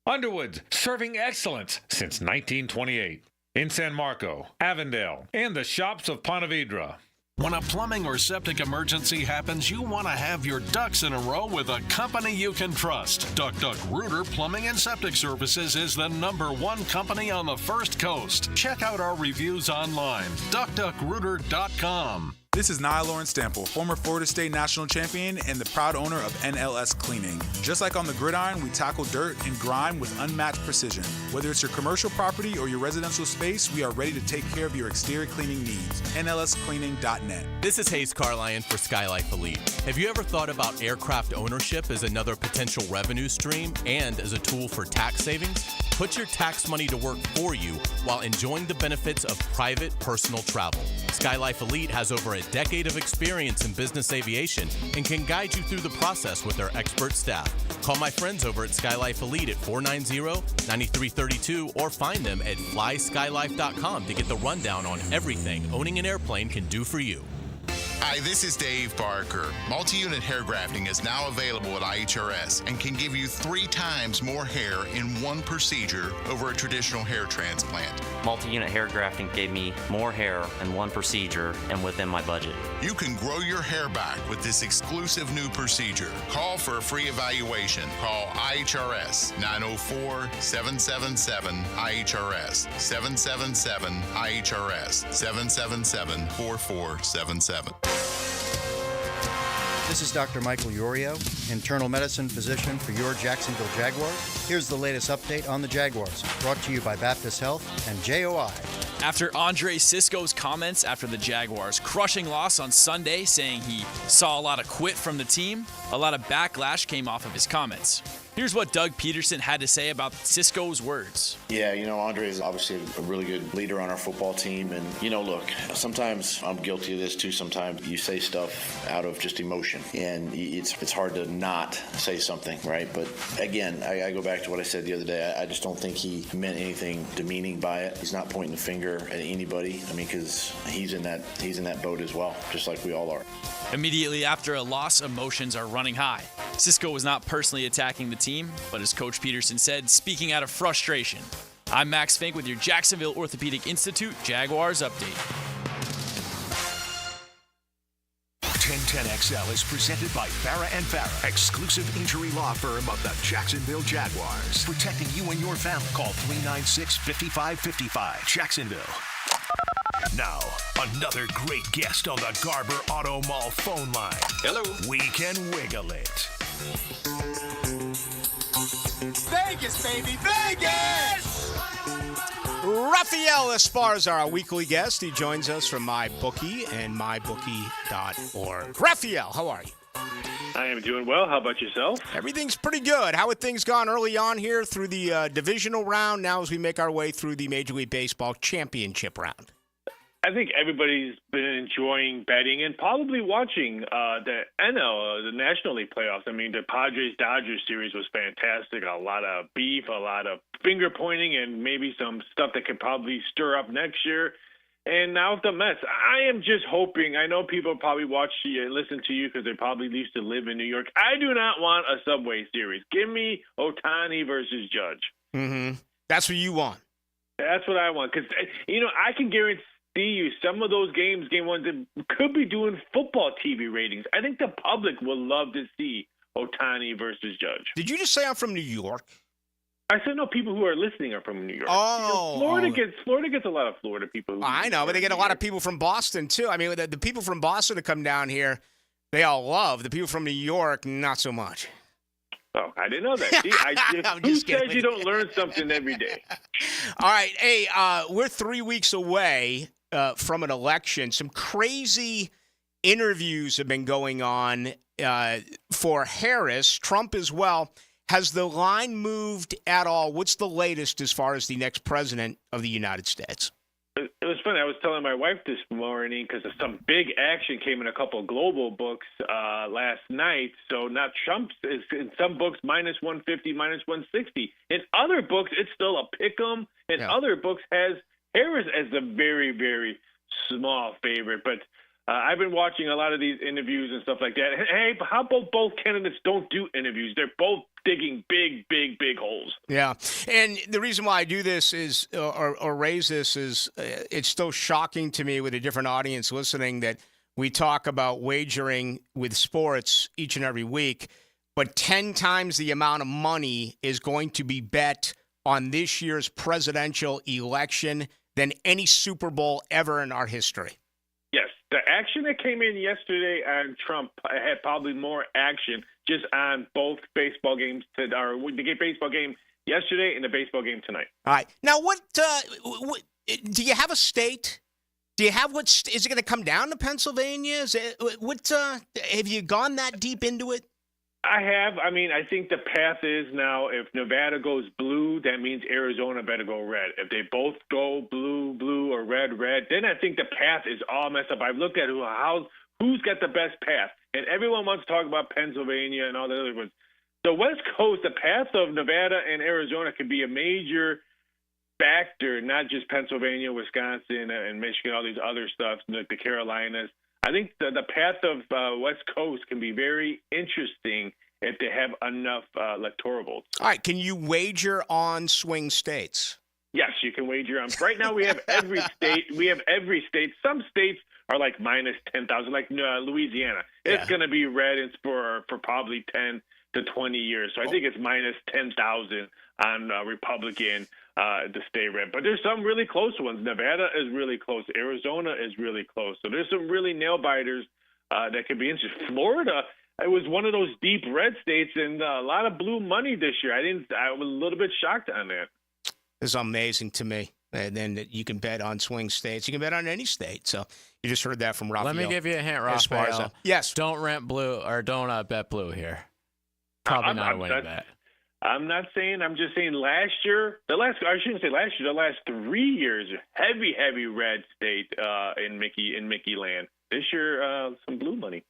Underwood, serving excellence since 1928. In San Marco, Avondale, and the shops of Ponte Vedra. When a plumbing or septic emergency happens, you want to have your ducks in a row with a company you can trust. Duck Rooter Plumbing and Septic Services is the #1 company on the First Coast. Check out our reviews online, duckduckrooter.com. This is Niall Lawrence Stample, former Florida State National Champion and the proud owner of NLS Cleaning. Just like on the gridiron, we tackle dirt and grime with unmatched precision. Whether it's your commercial property or your residential space, we are ready to take care of your exterior cleaning needs. NLScleaning.net. This is Hayes Carlyon for Skylife Elite. Have you ever thought about aircraft ownership as another potential revenue stream and as a tool for tax savings? Put your tax money to work for you while enjoying the benefits of private personal travel. Skylife Elite has over a decade of experience in business aviation and can guide you through the process with their expert staff. Call my friends over at Skylife Elite at 490-9332 or find them at flyskylife.com to get the rundown on everything owning an airplane can do for you. Hi, this is Dave Barker. Multi-unit hair grafting is now available at IHRS and can give you 3 times more hair in one procedure over a traditional hair transplant. Multi-unit hair grafting gave me more hair in one procedure and within my budget. You can grow your hair back with this exclusive new procedure. Call for a free evaluation. Call IHRS 904-777-IHRS 777-IHRS 777-4477. This is Dr. Michael Iorio, internal medicine physician for your Jacksonville Jaguars. Here's the latest update on the Jaguars, brought to you by Baptist Health and JOI. After Andre Sisco's comments after the Jaguars' crushing loss on Sunday, saying he saw a lot of quit from the team, a lot of backlash came off of his comments. Here's what Doug Peterson had to say about Sisco's words. Yeah, Andre is obviously a really good leader on our football team. And, look, sometimes I'm guilty of this too. Sometimes you say stuff out of just emotion. And it's hard to not say something, right? But, again, I go back to what I said the other day. I just don't think he meant anything demeaning by it. He's not pointing the finger at anybody. because he's in that boat as well, just like we all are. Immediately after a loss, emotions are running high. Sisco was not personally attacking the team, but as Coach Peterson said, speaking out of frustration. I'm Max Fink with your Jacksonville Orthopedic Institute Jaguars update. 1010XL is presented by Farah & Farah, exclusive injury law firm of the Jacksonville Jaguars. Protecting you and your family. Call 396-5555, Jacksonville. Now, another great guest on the Garber Auto Mall phone line. Hello. We can wiggle it. Vegas, baby, Vegas! Rafael Esparza, our weekly guest. He joins us from MyBookie and mybookie.org. Rafael, how are you? I am doing well. How about yourself? Everything's pretty good. How had things gone early on here through the divisional round, now as we make our way through the Major League Baseball championship round? I think everybody's been enjoying betting and probably watching the NL, the National League playoffs. I mean, the Padres-Dodgers series was fantastic. A lot of beef, a lot of finger-pointing, and maybe some stuff that could probably stir up next year. And now with the Mets, I am just hoping. I know people probably watch you and listen to you because they probably used to live in New York. I do not want a Subway series. Give me Ohtani versus Judge. Mm-hmm. That's what you want. That's what I want because, I can guarantee see you. Some of those games, game ones, that could be doing football TV ratings. I think the public will love to see Ohtani versus Judge. Did you just say I'm from New York? I said no. People who are listening are from New York. Oh, Florida gets a lot of Florida people. I know, but they get a lot of people from Boston too. I mean, the people from Boston that come down here, they all love. The people from New York, not so much. Oh, I didn't know that. See, who says you don't learn something every day? All right, hey, we're 3 weeks away from an election. Some crazy interviews have been going on for Harris, Trump as well. Has the line moved at all? What's the latest as far as the next president of the United States? It was funny. I was telling my wife this morning because some big action came in a couple of global books last night. So not Trump's. In some books, minus 150, minus 160. In other books, it's still a pick'em. In other books, has Harris as a very, very small favorite. But I've been watching a lot of these interviews and stuff like that. Hey, how about both candidates don't do interviews? They're both digging big, big, big holes. Yeah, and the reason why I do this is, or raise this is, it's still shocking to me with a different audience listening that we talk about wagering with sports each and every week, but 10 times the amount of money is going to be bet on this year's presidential election than any Super Bowl ever in our history. Yes, the action that came in yesterday on Trump had probably more action just on both baseball games, the baseball game yesterday and the baseball game tonight. All right. Now, what do you have a state? Do you have is it going to come down to Pennsylvania? Have you gone that deep into it? I have. I mean, I think the path is now if Nevada goes blue, that means Arizona better go red. If they both go blue, blue, or red, red, then I think the path is all messed up. I've looked at who's got the best path, and everyone wants to talk about Pennsylvania and all the other ones. The West Coast, the path of Nevada and Arizona could be a major factor, not just Pennsylvania, Wisconsin, and Michigan, all these other stuff, like the Carolinas. I think the path of West Coast can be very interesting if they have enough electoral votes. All right. Can you wager on swing states? Yes, you can wager on. Right now, we have every state. Some states are like minus 10,000, like Louisiana. It's going to be red for probably 10 to 20 years. So I think it's minus 10,000 on Republican to stay red. But there's some really close ones. Nevada is really close. Arizona is really close. So there's some really nail-biters that could be interesting. Florida, it was one of those deep red states and a lot of blue money this year. I was a little bit shocked on that. It's amazing to me. And then you can bet on swing states. You can bet on any state. So you just heard that from Rafael. Let me give you a hint, Rafael. Yes. Don't rent blue or don't bet blue here. Probably not a winning bet. I'm not saying. I'm just saying I shouldn't say last year. The last 3 years, heavy red state in Mickey land. This year, some blue money.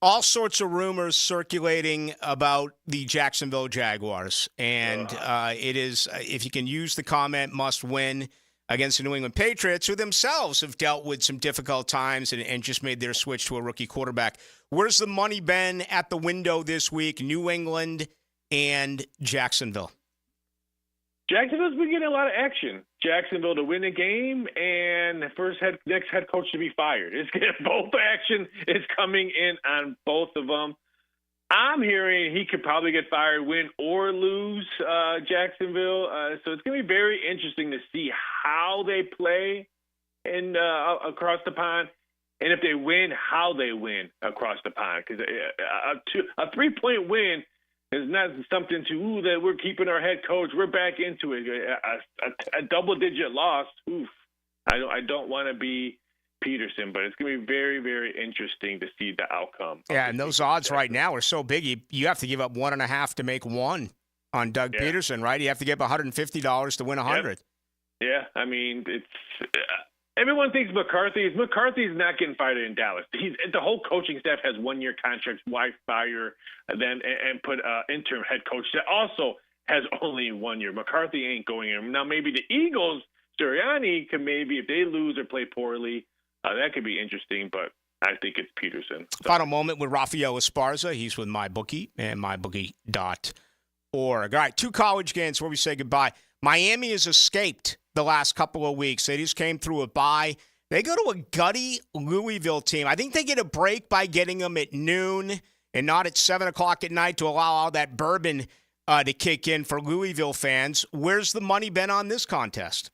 All sorts of rumors circulating about the Jacksonville Jaguars. And it is, if you can use the comment, must win against the New England Patriots, who themselves have dealt with some difficult times and just made their switch to a rookie quarterback. Where's the money been at the window this week? New England and Jacksonville. Jacksonville's been getting a lot of action. Jacksonville to win a game and next head coach to be fired. It's getting both action is coming in on both of them. I'm hearing he could probably get fired, win or lose Jacksonville. So it's going to be very interesting to see how they play across the pond. And if they win, how they win across the pond. Because a 3-point win is not something that we're keeping our head coach. We're back into it. A double-digit loss, I don't want to be Peterson, but it's going to be very, very interesting to see the outcome. Yeah, and those odds right now are so big, you have to give up 1.5 to make 1 on Doug Peterson, right? You have to give $150 to win 100. Yeah, I mean, it's everyone thinks McCarthy's not getting fired in Dallas. The whole coaching staff has 1-year contracts. Why fire them and put interim head coach that also has only 1 year? McCarthy ain't going in. Now maybe the Eagles, Sirianni could maybe, if they lose or play poorly, that could be interesting, but I think it's Peterson. So. Final moment with Rafael Esparza. He's with MyBookie and MyBookie.org. All right, 2 college games where we say goodbye. Miami has escaped the last couple of weeks. They just came through a bye. They go to a gutty Louisville team. I think they get a break by getting them at noon and not at 7 o'clock at night to allow all that bourbon to kick in for Louisville fans. Where's the money been on this contest?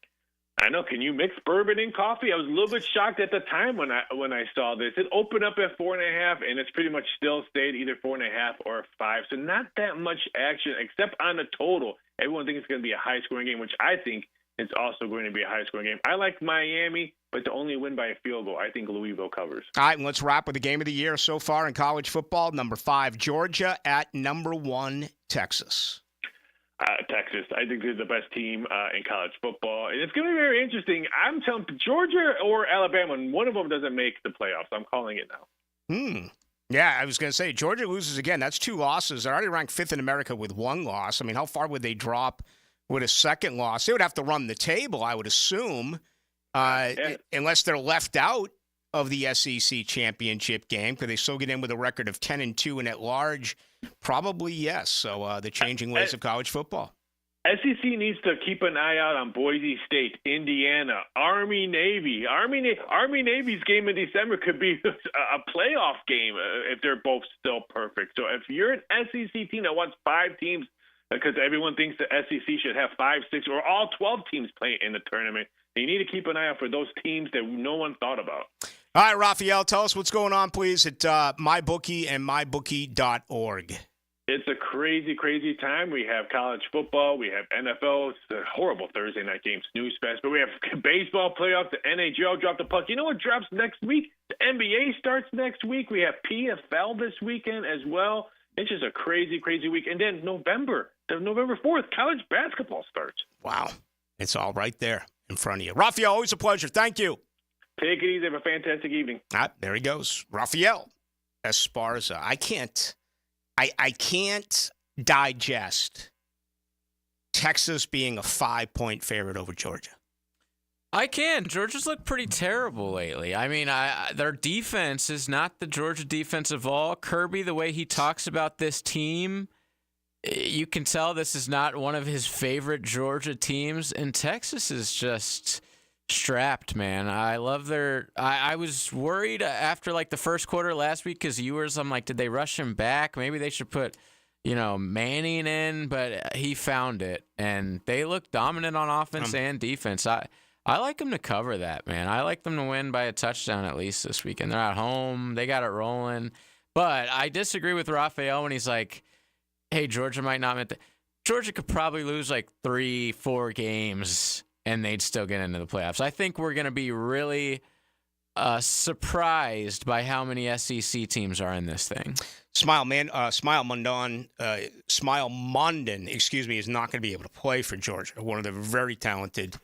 I know. Can you mix bourbon in coffee? I was a little bit shocked at the time when I saw this. It opened up at 4.5, and it's pretty much still stayed either 4.5 or 5. So not that much action, except on the total. Everyone thinks it's going to be a high-scoring game, which I think it's also going to be a high-scoring game. I like Miami, but to only win by a field goal, I think Louisville covers. All right, and let's wrap with the game of the year so far in college football. Number 5, Georgia at number 1, Texas. Texas. I think they're the best team in college football. And it's going to be very interesting. I'm telling Georgia or Alabama, one of them doesn't make the playoffs. I'm calling it now. Yeah, I was going to say, Georgia loses again. That's 2 losses. They're already ranked 5th in America with 1 loss. I mean, how far would they drop with a second loss? They would have to run the table, I would assume, unless they're left out of the SEC championship game. Could they still get in with a record of 10-2 and at large? Probably yes. So the changing ways of college football. SEC needs to keep an eye out on Boise State, Indiana, Army, Navy. Army, Navy's game in December could be a playoff game if they're both still perfect. So if you're an SEC team that wants 5 teams, because everyone thinks the SEC should have 5, 6, or all 12 teams playing in the tournament, you need to keep an eye out for those teams that no one thought about. All right, Raphael, tell us what's going on, please, at MyBookie and MyBookie.org. It's a crazy, crazy time. We have college football. We have NFL. It's a horrible Thursday night game, snooze fest. But we have baseball playoffs. The NHL dropped the puck. You know what drops next week? The NBA starts next week. We have PFL this weekend as well. It's just a crazy, crazy week. And then November 4th, college basketball starts. Wow. It's all right there in front of you. Raphael, always a pleasure. Thank you. Take it easy. Have a fantastic evening. There he goes. Raphael Esparza. I can't digest Texas being a 5-point favorite over Georgia. I can. Georgia's looked pretty terrible lately. I mean, their defense is not the Georgia defense of all. Kirby, the way he talks about this team, you can tell this is not one of his favorite Georgia teams. And Texas is just strapped, man. I love their I was worried after like the first quarter last week because I'm like, did they rush him back? Maybe they should put, Manning in, but he found it. And they look dominant on offense and defense. I like them to cover that, man. I like them to win by a touchdown at least this weekend. They're at home. They got it rolling. But I disagree with Raphael when he's like, hey, Georgia might not make Georgia could probably lose like 3-4 games and they'd still get into the playoffs. I think we're going to be really surprised by how many SEC teams are in this thing. Smile Mondon, is not going to be able to play for Georgia. One of the very talented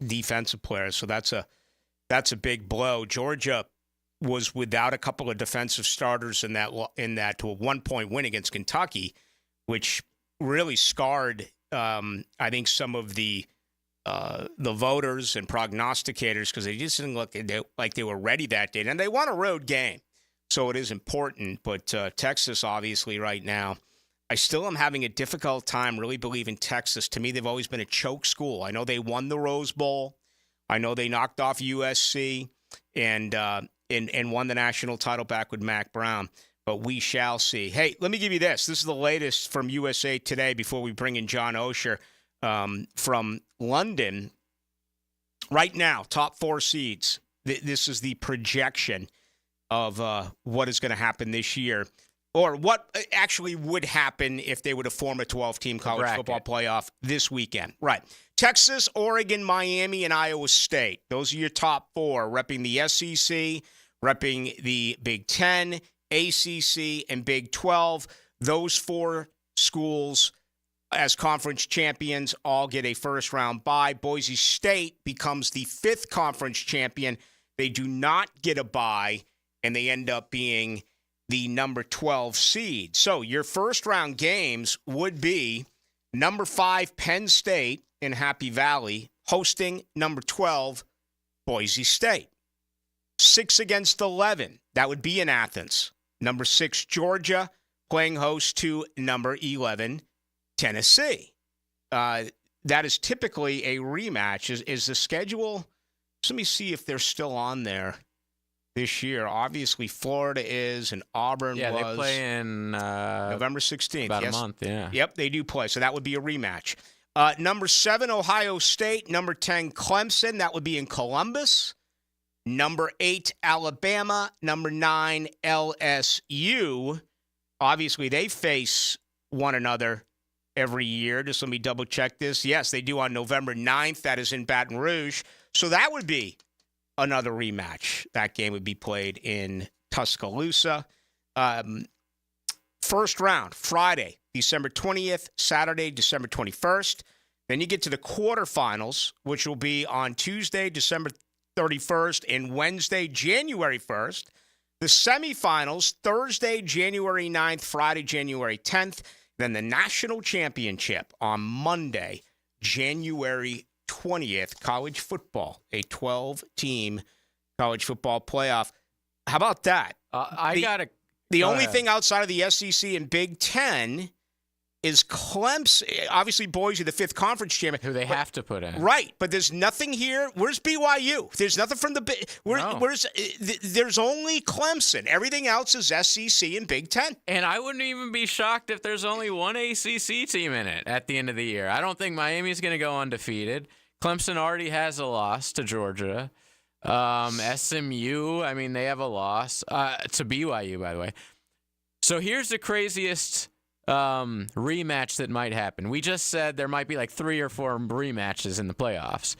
defensive players. So that's a big blow. Georgia was without a couple of defensive starters in that to a 1-point win against Kentucky, which really scarred I think some of the voters and prognosticators because they just didn't look like they were ready that day. And they won a road game, so it is important. But Texas, obviously, right now, I still am having a difficult time really believing Texas. To me, they've always been a choke school. I know they won the Rose Bowl. I know they knocked off USC and won the national title back with Mac Brown. But we shall see. Hey, let me give you this. This is the latest from USA Today before we bring in John Osher from London. Right now, top 4 seeds. This is the projection of what is going to happen this year, or what actually would happen if they were to form a 12-team college football playoff this weekend. Right. Texas, Oregon, Miami, and Iowa State. Those are your top 4, repping the SEC, repping the Big Ten, ACC, and Big 12. Those 4 schools as conference champions all get a first-round bye. Boise State becomes the 5th conference champion. They do not get a bye, and they end up being the number 12 seed. So your first-round games would be number 5 Penn State in Happy Valley hosting number 12 Boise State. 6 against 11. That would be in Athens. Number 6 Georgia playing host to number 11 Tennessee. That is typically a rematch. Is the schedule So let me see if they're still on there this year. Obviously, Florida is, and Auburn was. Yeah, they play in November 16th. About yes. a month, yeah. Yep, they do play. So that would be a rematch. Number 7, Ohio State. Number 10, Clemson. That would be in Columbus. Number 8, Alabama. Number 9, LSU. Obviously, they face one another every year. Just let me double check this. Yes, they do on November 9th. That is in Baton Rouge. So that would be another rematch. That game would be played in Tuscaloosa. First round, Friday, December 20th, Saturday, December 21st. Then you get to the quarterfinals, which will be on Tuesday, December 31st, and Wednesday, January 1st. The semifinals, Thursday, January 9th, Friday, January 10th. Then the national championship on Monday, January 20th, college football, a 12-team college football playoff. How about that? The only thing outside of the SEC and Big Ten is Clemson. Obviously, Boise, the 5th conference champion. Who they have to put in. Right, but there's nothing here. Where's BYU? There's nothing from the Big. There's only Clemson. Everything else is SEC and Big Ten. And I wouldn't even be shocked if there's only one ACC team in it at the end of the year. I don't think Miami's going to go undefeated. Clemson already has a loss to Georgia. SMU, I mean, they have a loss to BYU, by the way. So here's the craziest rematch that might happen. We just said there might be like 3 or 4 rematches in the playoffs.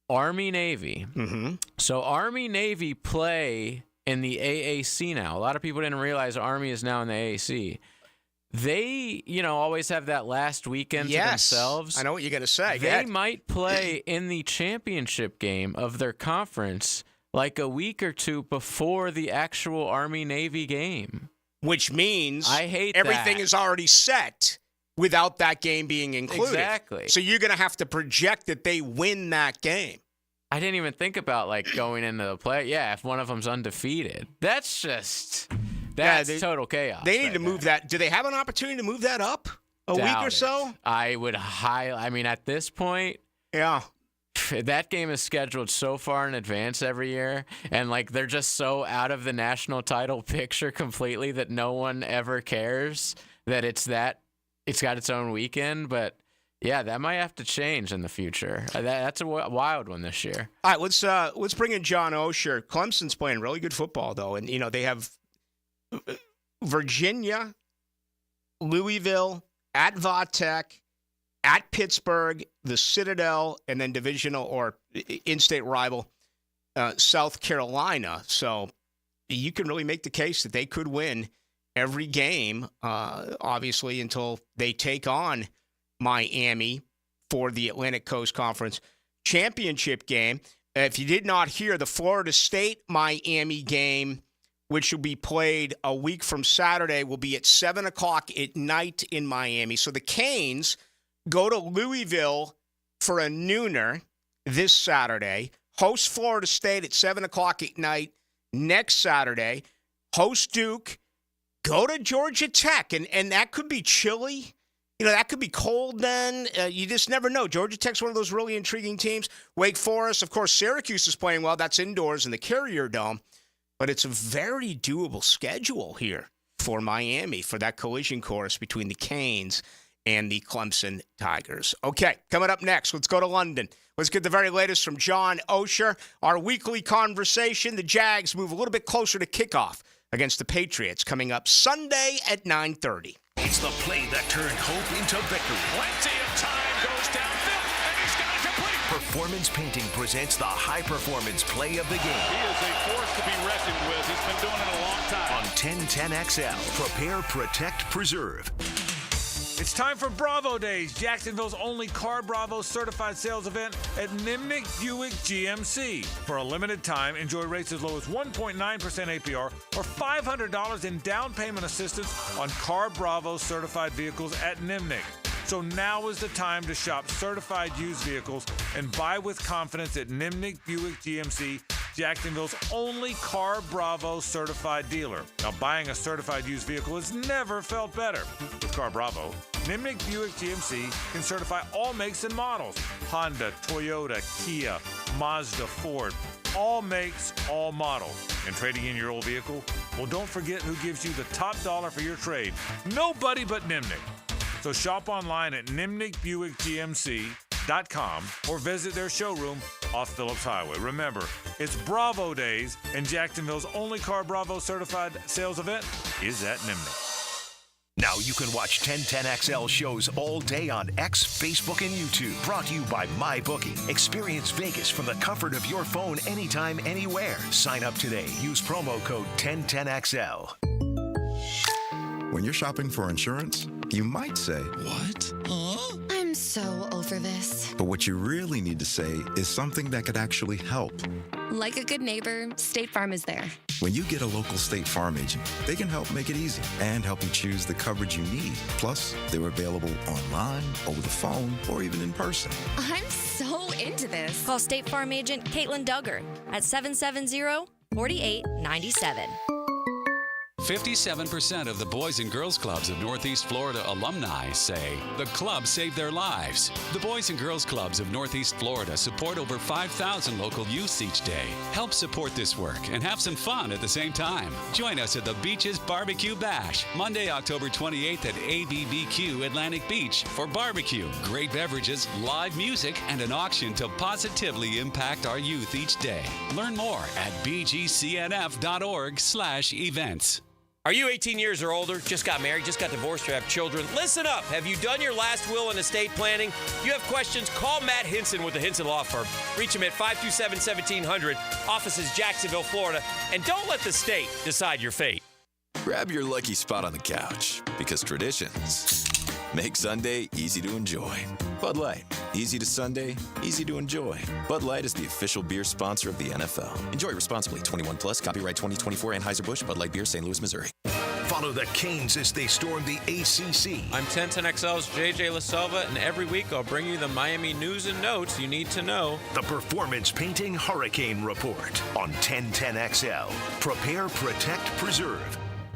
Army-Navy. Mm-hmm. So Army-Navy play in the AAC now. A lot of people didn't realize Army is now in the AAC. They, always have that last weekend to themselves. I know what you're going to say. They might play in the championship game of their conference like a week or 2 before the actual Army-Navy game. Which means I hate everything that. is already set without that game being included. Exactly. So you're going to have to project that they win that game. I didn't even think about going into the play. Yeah, if one of them's undefeated. That's total chaos. They need to move that. Do they have an opportunity to move that up a week or so? I would at this point. Yeah. That game is scheduled so far in advance every year, and they're just so out of the national title picture completely that no one ever cares that it's got its own weekend. But yeah, that might have to change in the future. That's a wild one this year. All right, let's bring in John Osher. Clemson's playing really good football though, and they have Virginia, Louisville, at Vatech, at Pittsburgh, the Citadel, and then divisional or in-state rival South Carolina. So you can really make the case that they could win every game, obviously, until they take on Miami for the Atlantic Coast Conference Championship game. If you did not hear, the Florida State-Miami game, which will be played a week from Saturday, will be at 7 o'clock at night in Miami. So the Canes go to Louisville for a nooner this Saturday, host Florida State at 7 o'clock at night next Saturday, host Duke, go to Georgia Tech, and that could be chilly. That could be cold then. You just never know. Georgia Tech's one of those really intriguing teams. Wake Forest, of course, Syracuse is playing well. That's indoors in the Carrier Dome. But it's a very doable schedule here for Miami for that collision course between the Canes and the Clemson Tigers. Okay, coming up next, let's go to London. Let's get the very latest from John Osher. Our weekly conversation, the Jags move a little bit closer to kickoff against the Patriots coming up Sunday at 9:30. It's the play that turned hope into victory. Plenty of time goes downfield, and he's got it complete. Performance Painting presents the high-performance play of the game. He is a force to be reckoned with. He's been doing it a long time. On 1010XL, prepare, protect, preserve. It's time for Bravo Days, Jacksonville's only Car Bravo certified sales event at Nimnick Buick GMC. For a limited time, enjoy rates as low as 1.9% APR or $500 in down payment assistance on Car Bravo certified vehicles at Nimnick. So now is the time to shop certified used vehicles and buy with confidence at Nimnick Buick GMC, Jacksonville's only Car Bravo certified dealer. Now, buying a certified used vehicle has never felt better. With Car Bravo, Nimnick Buick GMC can certify all makes and models: Honda, Toyota, Kia, Mazda, Ford. All makes, all models. And trading in your old vehicle? Well, don't forget who gives you the top dollar for your trade. Nobody but Nimnick. So shop online at nimnickbuickgmc.com or visit their showroom off Phillips Highway. Remember, it's Bravo Days, and Jacksonville's only Car Bravo certified sales event is at Nimnick. Now you can watch 1010XL shows all day on X, Facebook, and YouTube. Brought to you by MyBookie. Experience Vegas from the comfort of your phone anytime, anywhere. Sign up today. Use promo code 1010XL. When you're shopping for insurance, you might say, "What? Huh? I'm so over this." But what you really need to say is something that could actually help. Like a good neighbor, State Farm is there. When you get a local State Farm agent, they can help make it easy and help you choose the coverage you need. Plus, they're available online, over the phone, or even in person. I'm so into this. Call State Farm agent Caitlin Duggar at 770-4897. 57% of the Boys and Girls Clubs of Northeast Florida alumni say the club saved their lives. The Boys and Girls Clubs of Northeast Florida support over 5,000 local youths each day. Help support this work and have some fun at the same time. Join us at the Beaches Barbecue Bash, Monday, October 28th at ABBQ Atlantic Beach for barbecue, great beverages, live music, and an auction to positively impact our youth each day. Learn more at bgcnf.org/events. Are you 18 years or older, just got married, just got divorced, or have children? Listen up. Have you done your last will and estate planning? If you have questions, call Matt Hinson with the Hinson Law Firm. Reach him at 527-1700, offices Jacksonville, Florida, and don't let the state decide your fate. Grab your lucky spot on the couch, because traditions make Sunday easy to enjoy. Bud Light, easy to Sunday, easy to enjoy. Bud Light is the official beer sponsor of the NFL. Enjoy responsibly. 21 plus. Copyright 2024 Anheuser-Busch. Bud Light Beer, St. Louis, Missouri. Follow the Canes as they storm the ACC. I'm 1010XL's JJ LaSelva, and every week I'll bring you the Miami news and notes you need to know. The Performance Painting Hurricane Report on 1010XL. Prepare, protect, preserve.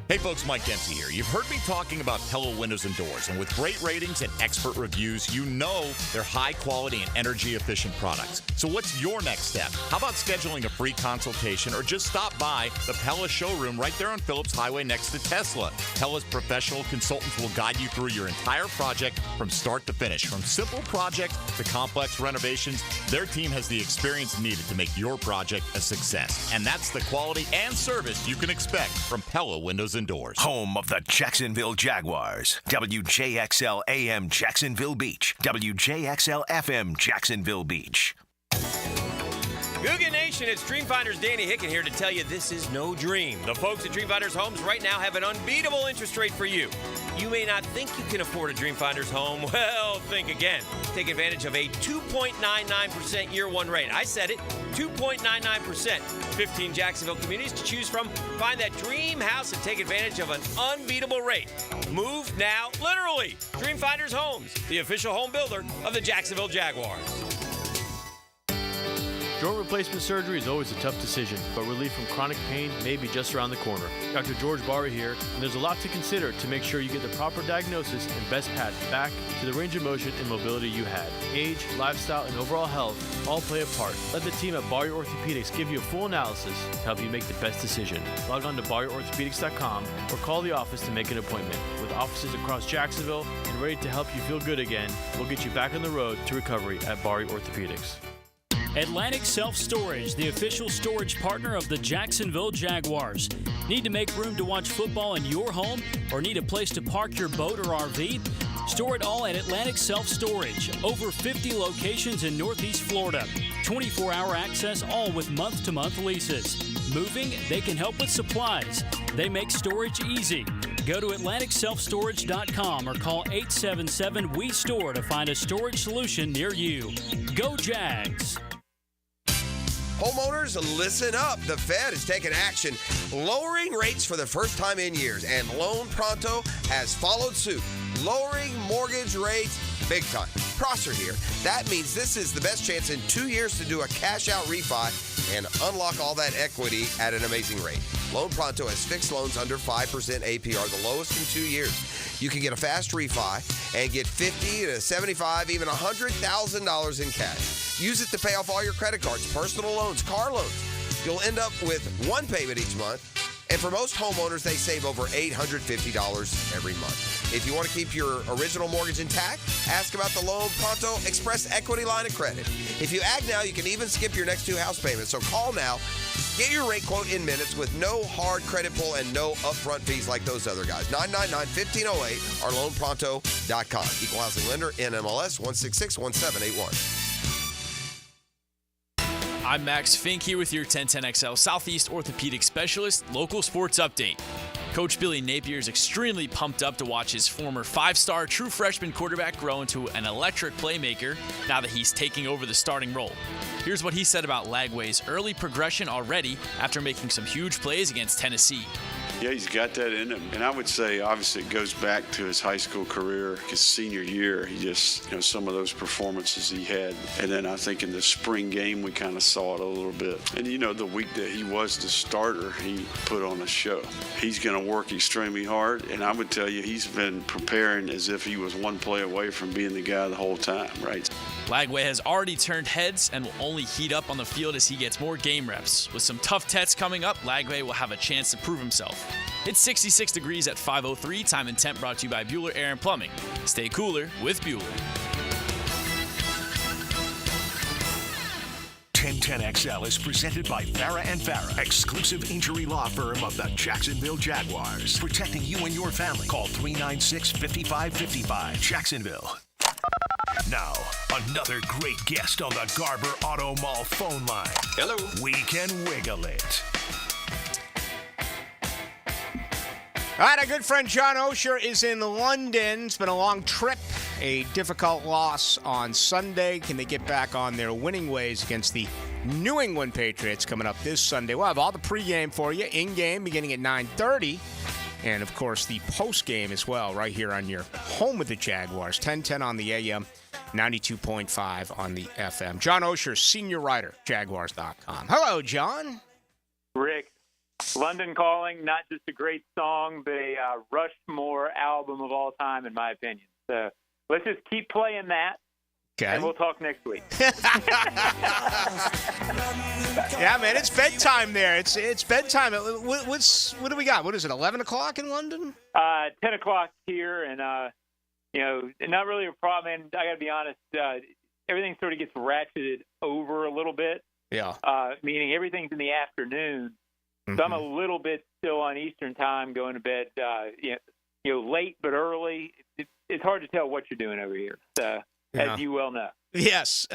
Hey folks, Mike Dempsey here. You've heard me talking about Pella Windows and Doors, and with great ratings and expert reviews, you know they're high quality and energy efficient products. So what's your next step? How about scheduling a free consultation or just stop by the Pella showroom right there on Phillips Highway next to Tesla? Pella's professional consultants will guide you through your entire project from start to finish. From simple projects to complex renovations, their team has the experience needed to make your project a success. And that's the quality and service you can expect from Pella Windows and Doors. Home of the Jacksonville Jaguars. WJXL AM Jacksonville Beach. WJXL FM Jacksonville Beach. Googan Nation, it's Dreamfinders Danny Hicken here to tell you this is no dream. The folks at Dreamfinders Homes right now have an unbeatable interest rate for you. You may not think you can afford a Dreamfinders home. Well, think again. Take advantage of a 2.99% year one rate. I said it, 2.99%. 15 Jacksonville communities to choose from. Find that dream house and take advantage of an unbeatable rate. Move now, literally. Dreamfinders Homes, the official home builder of the Jacksonville Jaguars. Joint replacement surgery is always a tough decision, but relief from chronic pain may be just around the corner. Dr. George Barra here, and there's a lot to consider to make sure you get the proper diagnosis and best path back to the range of motion and mobility you had. Age, lifestyle, and overall health all play a part. Let the team at Barra Orthopedics give you a full analysis to help you make the best decision. Log on to barriorthopedics.com or call the office to make an appointment. With offices across Jacksonville and ready to help you feel good again, we'll get you back on the road to recovery at Barra Orthopedics. Atlantic Self-Storage, the official storage partner of the Jacksonville Jaguars. Need to make room to watch football in your home or need a place to park your boat or RV? Store it all at Atlantic Self-Storage. Over 50 locations in Northeast Florida. 24-hour access, all with month-to-month leases. Moving? They can help with supplies. They make storage easy. Go to AtlanticSelfStorage.com or call 877-WE-STORE to find a storage solution near you. Go Jags! Homeowners, listen up. The Fed is taking action, lowering rates for the first time in years, and Loan Pronto has followed suit, lowering mortgage rates big time. Prosser here. That means this is the best chance in 2 years to do a cash-out refi and unlock all that equity at an amazing rate. Loan Pronto has fixed loans under 5% APR, the lowest in 2 years. You can get a fast refi and get $50,000 to $75,000, even $100,000 in cash. Use it to pay off all your credit cards, personal loans, car loans. You'll end up with one payment each month. And for most homeowners, they save over $850 every month. If you want to keep your original mortgage intact, ask about the Loan Pronto Express Equity Line of Credit. If you act now, you can even skip your next 2 house payments. So call now. Get your rate quote in minutes with no hard credit pull and no upfront fees like those other guys. 999-1508 or loanpronto.com. Equal housing lender, NMLS 1661781. I'm Max Fink here with your 1010XL Southeast Orthopedic Specialist Local Sports Update. Coach Billy Napier is extremely pumped up to watch his former 5-star true freshman quarterback grow into an electric playmaker now that he's taking over the starting role. Here's what he said about Lagway's early progression already after making some huge plays against Tennessee. Yeah, he's got that in him. And I would say, obviously, it goes back to his high school career, his senior year. He just, some of those performances he had. And then I think in the spring game, we kind of saw it a little bit. And, the week that he was the starter, he put on a show. He's going to work extremely hard. And I would tell you, he's been preparing as if he was one play away from being the guy the whole time, right? Lagway has already turned heads and will only heat up on the field as he gets more game reps. With some tough tests coming up, Lagway will have a chance to prove himself. It's 66 degrees at 5:03. Time and temp brought to you by Bueller Air and Plumbing. Stay cooler with Bueller. 1010XL is presented by Farah & Farah, exclusive injury law firm of the Jacksonville Jaguars. Protecting you and your family. Call 396-5555. Jacksonville. Now, another great guest on the Garber Auto Mall phone line. Hello. We can wiggle it. All right, our good friend John Osher is in London. It's been a long trip, a difficult loss on Sunday. Can they get back on their winning ways against the New England Patriots coming up this Sunday? We'll have all the pregame for you, in-game beginning at 9:30, and, of course, the postgame as well right here on your home of the Jaguars, 1010 on the AM, 92.5 on the FM. John Osher, senior writer, Jaguars.com. Hello, John. Rick. London Calling, not just a great song, but a Rushmore album of all time, in my opinion. So let's just keep playing that, and we'll talk next week. Yeah, man, it's bedtime there. It's bedtime. What do we got? What is it, 11 o'clock in London? 10 o'clock here, and, not really a problem. And I got to be honest, everything sort of gets ratcheted over a little bit. Yeah. Meaning everything's in the afternoon. So I'm a little bit still on Eastern time, going to bed, late but early. It's hard to tell what you're doing over here, as you well know. Yes.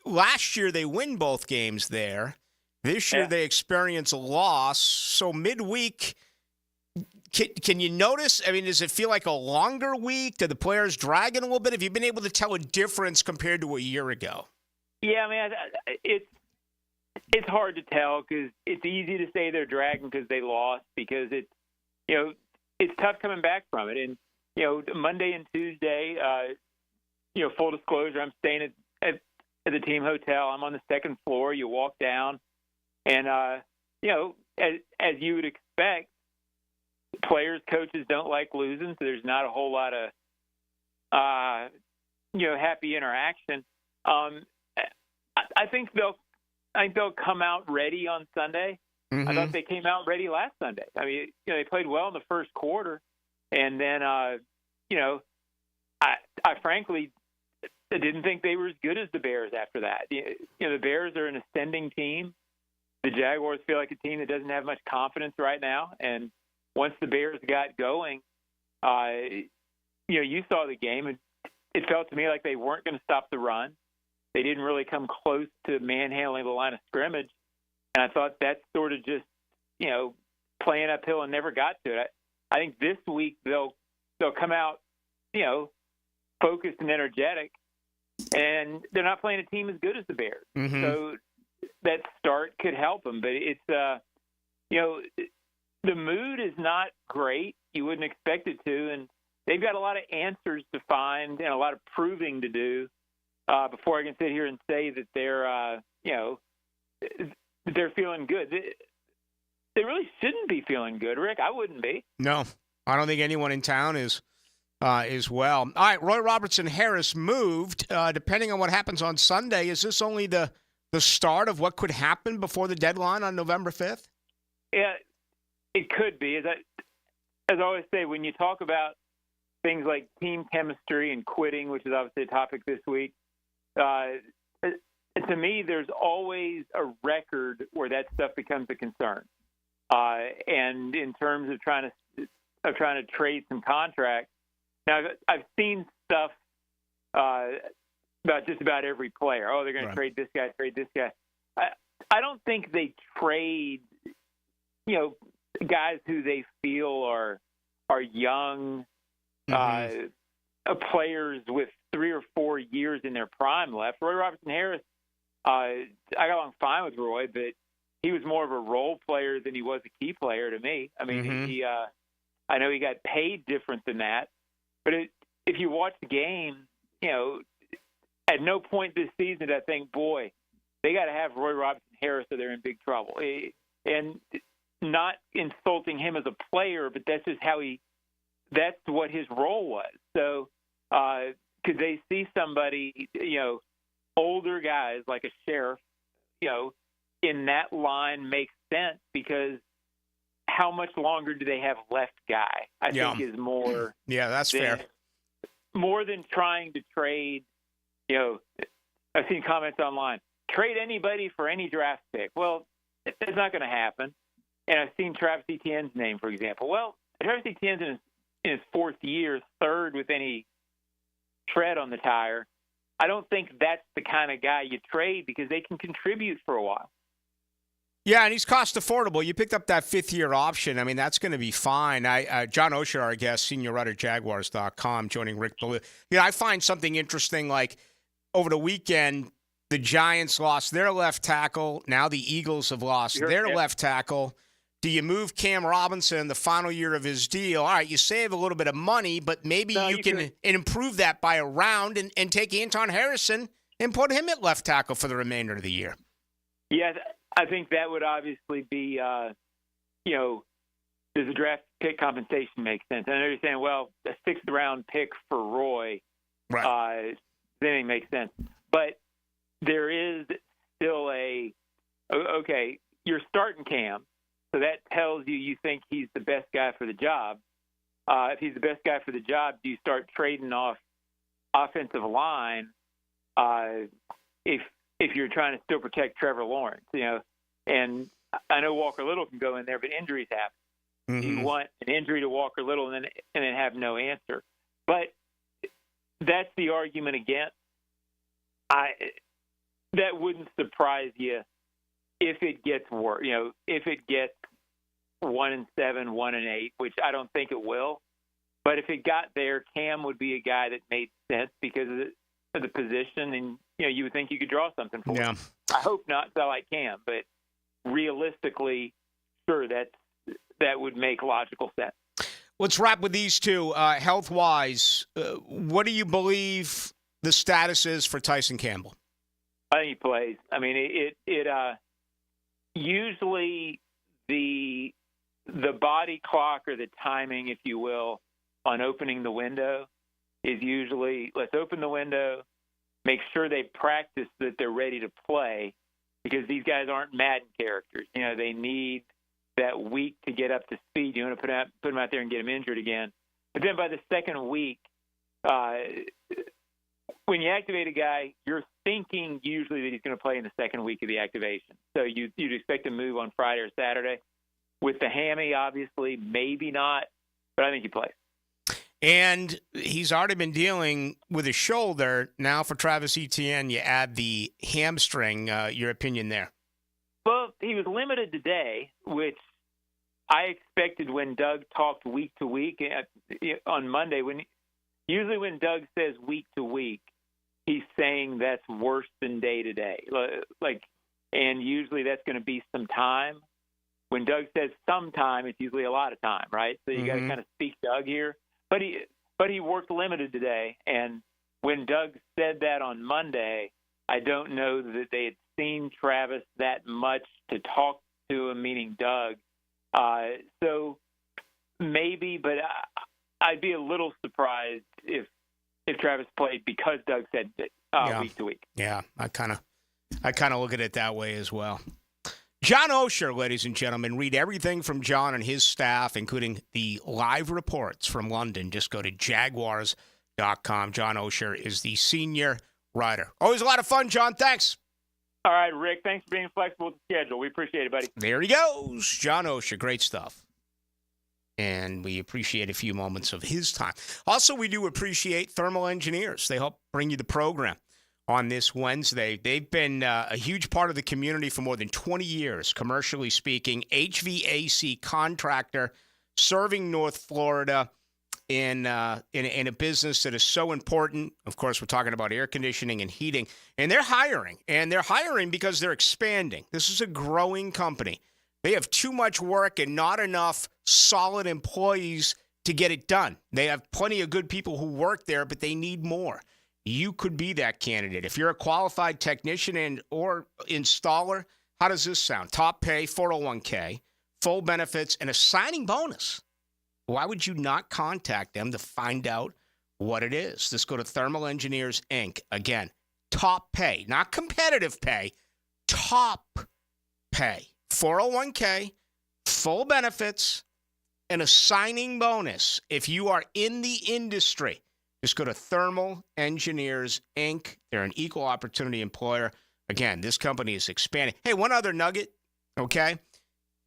Last year they win both games there. This year they experience a loss. So midweek, can you notice? I mean, does it feel like a longer week? Do the players dragging a little bit? Have you been able to tell a difference compared to a year ago? Yeah, man, it's hard to tell because it's easy to say they're dragging because they lost because it's tough coming back from it. And, Monday and Tuesday, full disclosure, I'm staying at the team hotel. I'm on the second floor. You walk down and, as you would expect, players, coaches don't like losing. So there's not a whole lot of, happy interaction. I think they'll come out ready on Sunday. I thought they came out ready last Sunday. I mean, they played well in the first quarter, and then, I frankly didn't think they were as good as the Bears after that. The Bears are an ascending team. The Jaguars feel like a team that doesn't have much confidence right now, and once the Bears got going, you saw the game, and it felt to me like they weren't going to stop the run. They didn't really come close to manhandling the line of scrimmage. And I thought that sort of just, playing uphill and never got to it. I think this week they'll come out, focused and energetic, and they're not playing a team as good as the Bears. So that start could help them. But it's, the mood is not great. You wouldn't expect it to. And they've got a lot of answers to find and a lot of proving to do. Before I can sit here and say that they're, they're feeling good. they really shouldn't be feeling good, Rick. I wouldn't be. No, I don't think anyone in town is as well. All right, Roy Robertson Harris moved. Depending on what happens on Sunday, is this only the start of what could happen before the deadline on November 5th? Yeah, it could be. As I always say, when you talk about things like team chemistry and quitting, which is obviously a topic this week, to me, there's always a record where that stuff becomes a concern. And in terms of trying to trade some contracts, now I've seen stuff about just about every player. Oh, they're going to trade this guy, trade this guy. I don't think they trade, guys who they feel are young, players with 3 or 4 years in their prime left. Roy Robertson Harris, I got along fine with Roy, but he was more of a role player than he was a key player to me. I mean, I know he got paid different than that, but if you watch the game, at no point this season did I think, boy, they got to have Roy Robertson Harris or they're in big trouble. And not insulting him as a player, but that's just that's what his role was. So could they see somebody, older guys like a Sheriff, in that line makes sense, because how much longer do they have left, guy? I think is more. Yeah, that's fair. More than trying to trade, I've seen comments online, trade anybody for any draft pick. Well, it's not going to happen. And I've seen Travis Etienne's name, for example. Well, Travis Etienne's in his 4th year, 3rd with any tread on the tire. I don't think that's the kind of guy you trade, because they can contribute for a while. Yeah, and he's cost affordable. You picked up that 5th-year option. I mean, that's going to be fine. John Osher, our guest, senior writer at Jaguars.com, joining Rick Ballou. I find something interesting, like over the weekend, the Giants lost their left tackle. Now the Eagles have lost their left tackle. Do you move Cam Robinson in the final year of his deal? All right, you save a little bit of money, but maybe you can improve that by a round and take Anton Harrison and put him at left tackle for the remainder of the year. Yeah, I think that would obviously be, does the draft pick compensation make sense? I know you're saying, well, a 6th-round pick for Roy, then it makes sense. But there is still okay, you're starting Cam, so that tells you think he's the best guy for the job. If he's the best guy for the job, do you start trading off offensive line if you're trying to still protect Trevor Lawrence, and I know Walker Little can go in there, but injuries happen. Do you want an injury to Walker Little and then have no answer? But that's the argument against. That wouldn't surprise you if it gets worse. If it gets 1-7, 1-8, which I don't think it will. But if it got there, Cam would be a guy that made sense because of the position, and you would think you could draw something for him. I hope not, so I like Cam, but realistically, sure, that would make logical sense. Let's wrap with these two. Health-wise, what do you believe the status is for Tyson Campbell? I think he plays. I mean, it usually the body clock or the timing, if you will, on opening the window is usually, let's open the window, make sure they practice that they're ready to play, because these guys aren't Madden characters. They need that week to get up to speed. You want to put them out there and get them injured again. But then by the second week, when you activate a guy, you're thinking usually that he's going to play in the second week of the activation. So you'd expect to move on Friday or Saturday. With the hammy, obviously, maybe not, but I think he plays. And he's already been dealing with his shoulder. Now for Travis Etienne, you add the hamstring. Your opinion there? Well, he was limited today, which I expected when Doug talked week to week on Monday. Usually when Doug says week to week, he's saying that's worse than day to day. And usually that's going to be some time. When Doug says sometime, it's usually a lot of time, right? So you got to kind of speak Doug here. But he worked limited today, and when Doug said that on Monday, I don't know that they had seen Travis that much to talk to him, meaning Doug, So maybe, but I'd be a little surprised if Travis played because Doug said week to week. Yeah, I kind of look at it that way as well. John Osher, ladies and gentlemen, read everything from John and his staff, including the live reports from London. Just go to Jaguars.com. John Osher is the senior writer. Always a lot of fun, John. Thanks. All right, Rick. Thanks for being flexible with the schedule. We appreciate it, buddy. There he goes. John Osher. Great stuff. And we appreciate a few moments of his time. Also, we do appreciate Thermal Engineers. They help bring you the program on this Wednesday. They've been a huge part of the community for more than 20 years, commercially speaking. HVAC contractor serving North Florida in a business that is so important. Of course, we're talking about air conditioning and heating. And they're hiring. And they're hiring because they're expanding. This is a growing company. They have too much work and not enough solid employees to get it done. They have plenty of good people who work there, but they need more. You could be that candidate. If you're a qualified technician or installer, how does this sound? Top pay, 401k, full benefits, and a signing bonus. Why would you not contact them to find out what it is? Just go to Thermal Engineers, Inc. Again, top pay, not competitive pay, top pay. 401k, full benefits, and a signing bonus. If you are in the industry, just go to Thermal Engineers, Inc. They're an equal opportunity employer. Again, this company is expanding. Hey, one other nugget, okay?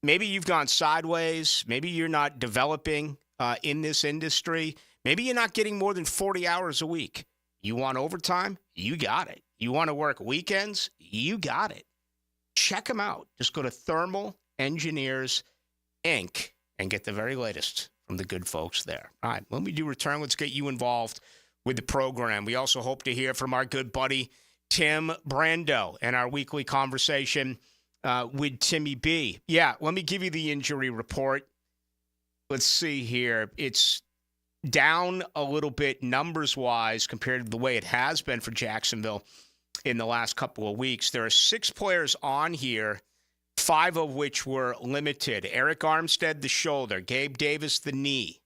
Maybe you've gone sideways. Maybe you're not developing in this industry. Maybe you're not getting more than 40 hours a week. You want overtime? You got it. You want to work weekends? You got it. Check them out. Just go to Thermal Engineers, Inc. and get the very latest from the good folks there. All right, when we do return, let's get you involved with the program. We also hope to hear from our good buddy Tim Brando and our weekly conversation with Timmy B. Yeah, let me give you the injury report. Let's see here. It's down a little bit numbers-wise compared to the way it has been for Jacksonville in the last couple of weeks. There are 6 players on here, 5 of which were limited. Eric Armstead, the shoulder. Gabe Davis, the knee.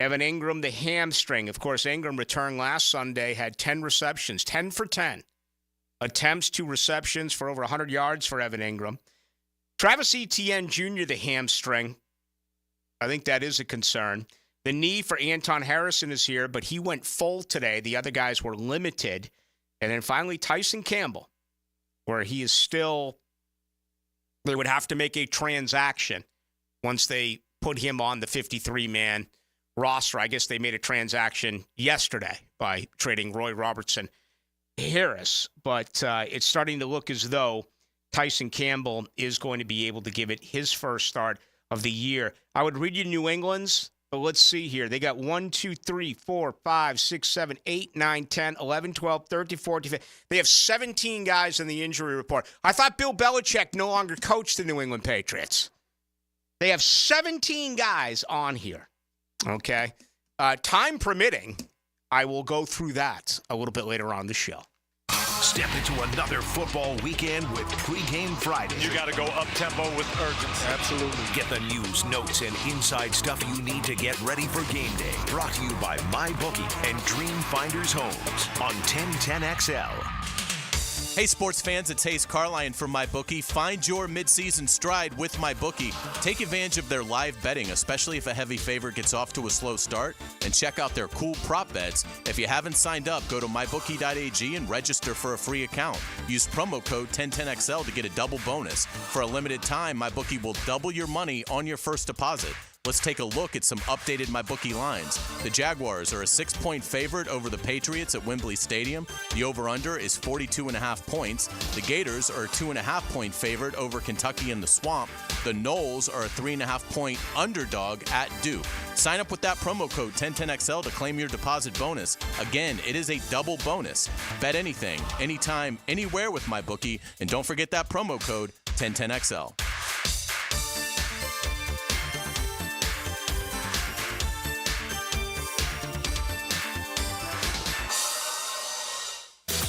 Evan Ingram, the hamstring. Of course, Ingram returned last Sunday, had 10 receptions, 10 for 10. Attempts to receptions for over 100 yards for Evan Ingram. Travis Etienne Jr., the hamstring. I think that is a concern. The knee for Anton Harrison is here, but he went full today. The other guys were limited. And then finally, Tyson Campbell, where he is still, they would have to make a transaction once they put him on the 53-man roster. I guess they made a transaction yesterday by trading Roy Robertson Harris. But it's starting to look as though Tyson Campbell is going to be able to give it his first start of the year. I would read you New England's. But let's see here. They got 1, 2, 3, 4, 5, 6, 7, 8, 9, 10, 11, 12, 13, 14, 15. They have 17 guys in the injury report. I thought Bill Belichick no longer coached the New England Patriots. They have 17 guys on here. Okay. Time permitting, I will go through that a little bit later on the show. Step into another football weekend with Pregame Friday. You got to go up-tempo with urgency. Absolutely. Get the news, notes, and inside stuff you need to get ready for game day. Brought to you by MyBookie and Dream Finders Homes on 1010XL. Hey, sports fans, it's Hayes Carline from MyBookie. Find your midseason stride with MyBookie. Take advantage of their live betting, especially if a heavy favorite gets off to a slow start, and check out their cool prop bets. If you haven't signed up, go to mybookie.ag and register for a free account. Use promo code 1010XL to get a double bonus. For a limited time, MyBookie will double your money on your first deposit. Let's take a look at some updated MyBookie lines. The Jaguars are a 6-point favorite over the Patriots at Wembley Stadium. The over-under is 42.5 points. The Gators are a 2.5-point favorite over Kentucky in the Swamp. The Noles are a 3.5-point underdog at Duke. Sign up with that promo code 1010XL to claim your deposit bonus. Again, it is a double bonus. Bet anything, anytime, anywhere with MyBookie. And don't forget that promo code 1010XL.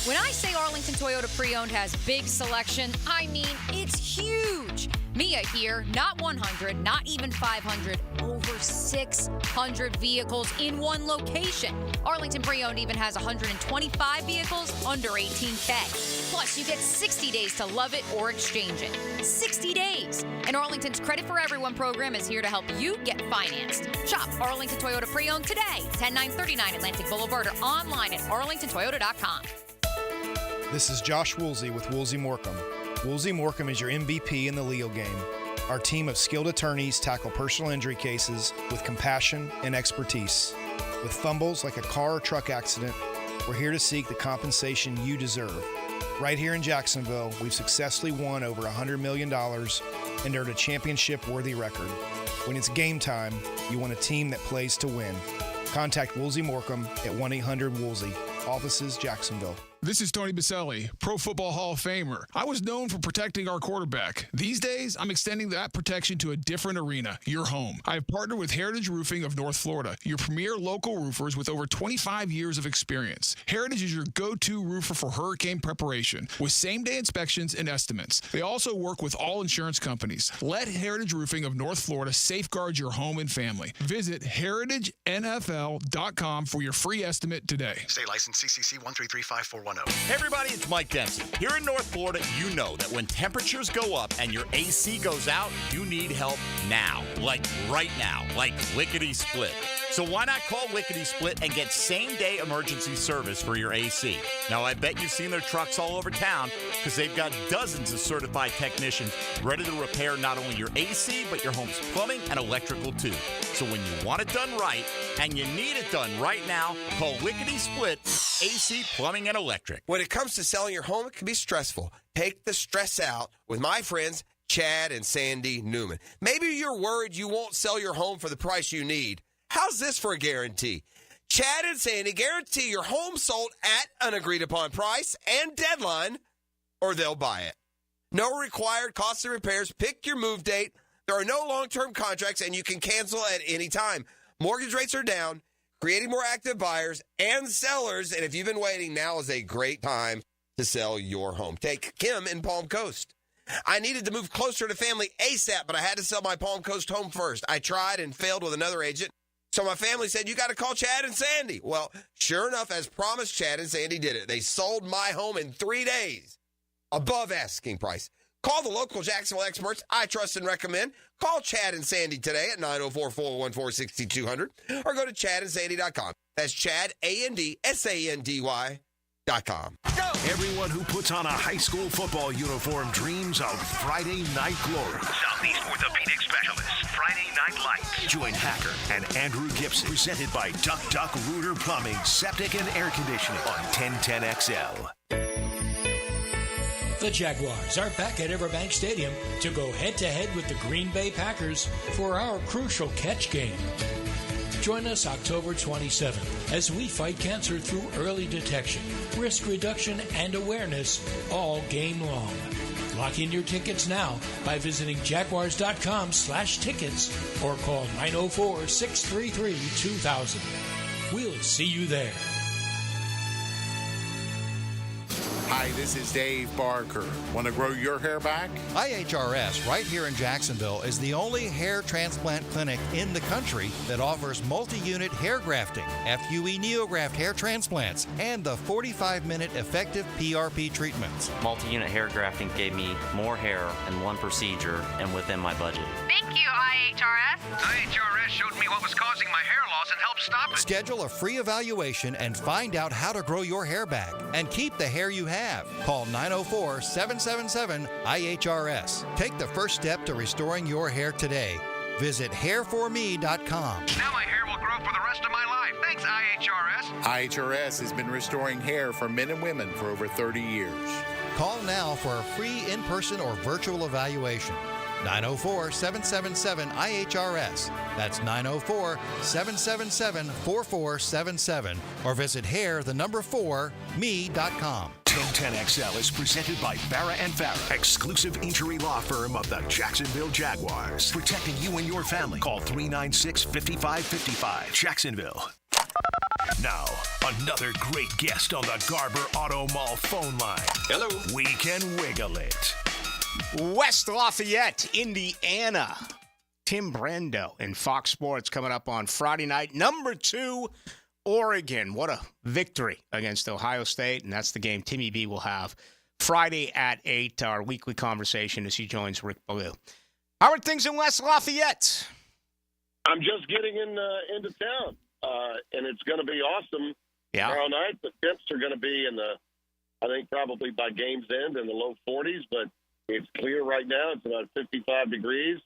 When I say Arlington Toyota Pre-Owned has big selection, I mean it's huge. Mia here, not 100, not even 500, over 600 vehicles in one location. Arlington Pre-Owned even has 125 vehicles under $18K. Plus, you get 60 days to love it or exchange it. 60 days. And Arlington's Credit for Everyone program is here to help you get financed. Shop Arlington Toyota Pre-Owned today, 10939 Atlantic Boulevard, or online at arlingtontoyota.com. This is Josh Woolsey with Woolsey Morecambe. Woolsey Morecambe is your MVP in the legal game. Our team of skilled attorneys tackle personal injury cases with compassion and expertise. With fumbles like a car or truck accident, we're here to seek the compensation you deserve. Right here in Jacksonville, we've successfully won over $100 million and earned a championship-worthy record. When it's game time, you want a team that plays to win. Contact Woolsey Morecambe at 1-800-WOOLSEY. Offices, Jacksonville. This is Tony Baselli, Pro Football Hall of Famer. I was known for protecting our quarterback. These days, I'm extending that protection to a different arena, your home. I have partnered with Heritage Roofing of North Florida, your premier local roofers with over 25 years of experience. Heritage is your go-to roofer for hurricane preparation, with same-day inspections and estimates. They also work with all insurance companies. Let Heritage Roofing of North Florida safeguard your home and family. Visit heritagenfl.com for your free estimate today. State license CCC 1335410. Hey everybody, it's Mike Dempsey. Here in North Florida, you know that when temperatures go up and your AC goes out, you need help now. Like right now. Like lickety-split. So why not call Lickety Split and get same-day emergency service for your AC? Now, I bet you've seen their trucks all over town because they've got dozens of certified technicians ready to repair not only your AC, but your home's plumbing and electrical too. So when you want it done right and you need it done right now, call Lickety Split, AC, plumbing, and electric. When it comes to selling your home, it can be stressful. Take the stress out with my friends, Chad and Sandy Newman. Maybe you're worried you won't sell your home for the price you need. How's this for a guarantee? Chad and Sandy guarantee your home sold at an agreed-upon price and deadline, or they'll buy it. No required costly repairs. Pick your move date. There are no long-term contracts, and you can cancel at any time. Mortgage rates are down, creating more active buyers and sellers, and if you've been waiting, now is a great time to sell your home. Take Kim in Palm Coast. I needed to move closer to family ASAP, but I had to sell my Palm Coast home first. I tried and failed with another agent. So my family said, you got to call Chad and Sandy. Well, sure enough, as promised, Chad and Sandy did it. They sold my home in 3 days, above asking price. Call the local Jacksonville experts I trust and recommend. Call Chad and Sandy today at 904-414-6200 or go to chadandsandy.com. That's Chad, ANDSANDY.com. Everyone who puts on a high school football uniform dreams of Friday Night Glory. Southeast Orthopedic Specialists, Friday Night Lights. Join Hacker and Andrew Gibson, presented by Duck Duck Rooter Plumbing, Septic and Air Conditioning on 1010XL. The Jaguars are back at Everbank Stadium to go head-to-head with the Green Bay Packers for our crucial catch game. Join us October 27th as we fight cancer through early detection, risk reduction, and awareness all game long. Lock in your tickets now by visiting jaguars.com/tickets or call 904-633-2000. We'll see you there. Hi, this is Dave Barker. Want to grow your hair back? IHRS right here in Jacksonville is the only hair transplant clinic in the country that offers multi-unit hair grafting, FUE neograft hair transplants, and the 45-minute effective PRP treatments. Multi-unit hair grafting gave me more hair in one procedure and within my budget. Thank you, IHRS. IHRS showed me what was causing my hair loss and helped stop it. Schedule a free evaluation and find out how to grow your hair back and keep the hair you have. Call 904-777-IHRS. Take the first step to restoring your hair today. Visit hairforme.com. Now my hair will grow for the rest of my life. Thanks, IHRS. IHRS has been restoring hair for men and women for over 30 years. Call now for a free in-person or virtual evaluation. 904-777-IHRS. That's 904-777-4477. Or visit hair4me.com. 1010XL is presented by Barra & Farah, exclusive injury law firm of the Jacksonville Jaguars. Protecting you and your family. Call 396-5555. Jacksonville. Now, another great guest on the Garber Auto Mall phone line. Hello. We can wiggle it. West Lafayette, Indiana. Tim Brando and Fox Sports coming up on Friday night. Number 2, Oregon. What a victory against Ohio State, and that's the game Timmy B will have Friday at 8, our weekly conversation as he joins Rick Ballou. How are things in West Lafayette? I'm just getting into town, and it's going to be awesome tomorrow night. The temps are going to be I think probably by game's end in the low 40s, but it's clear right now. It's about 55 degrees.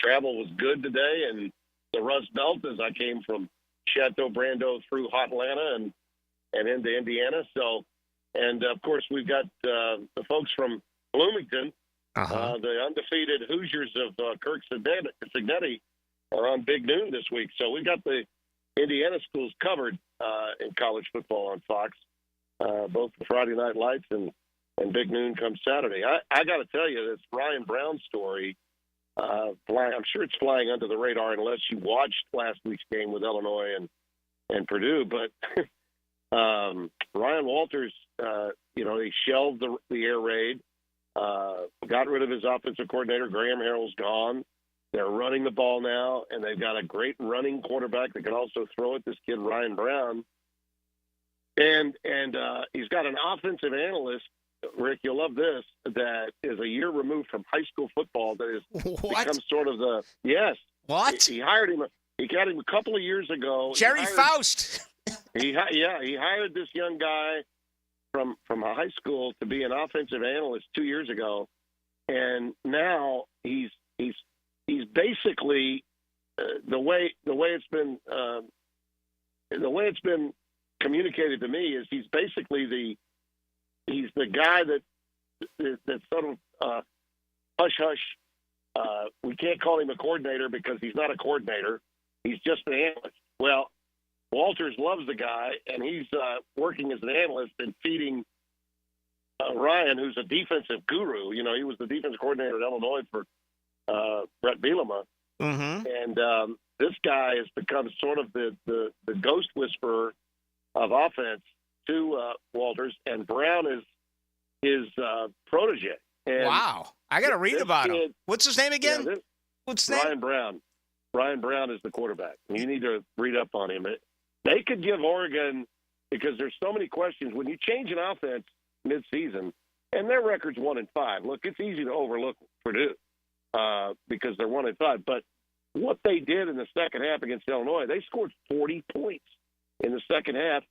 Travel was good today, and the Rust Belt as I came from Chateau Brando through Hot Atlanta and into Indiana. So, and of course we've got the folks from Bloomington, the undefeated Hoosiers of Kirk Cignetti are on Big Noon this week. So we've got the Indiana schools covered in college football on Fox, both the Friday Night Lights and Big Noon comes Saturday. I got to tell you, this Ryan Brown story, I'm sure it's flying under the radar unless you watched last week's game with Illinois and Purdue. But Ryan Walters, he shelved the air raid, got rid of his offensive coordinator. Graham Harrell's gone. They're running the ball now, and they've got a great running quarterback that can also throw it, this kid Ryan Brown. And he's got an offensive analyst, Rick, you'll love this, that is a year removed from high school football that has become sort of the – yes. What? He hired him – he got him a couple of years ago. Jerry Faust. He hired this young guy from a high school to be an offensive analyst 2 years ago, and now he's basically the way it's been communicated to me is he's basically he's the guy that sort of hush hush. We can't call him a coordinator because he's not a coordinator. He's just an analyst. Well, Walters loves the guy, and he's working as an analyst and feeding Ryan, who's a defensive guru. You know, he was the defensive coordinator at Illinois for Brett Bielema. Mm-hmm. And this guy has become sort of the ghost whisperer of offense to Walters, and Brown is his protege. And wow. I got to read about him. What's his name again? What's his name? Ryan Brown. Ryan Brown is the quarterback. You need to read up on him. They could give Oregon, because there's so many questions. When you change an offense midseason, and their record's 1-5. Look, it's easy to overlook Purdue because they're 1-5. But what they did in the second half against Illinois, they scored 40 points in the second half,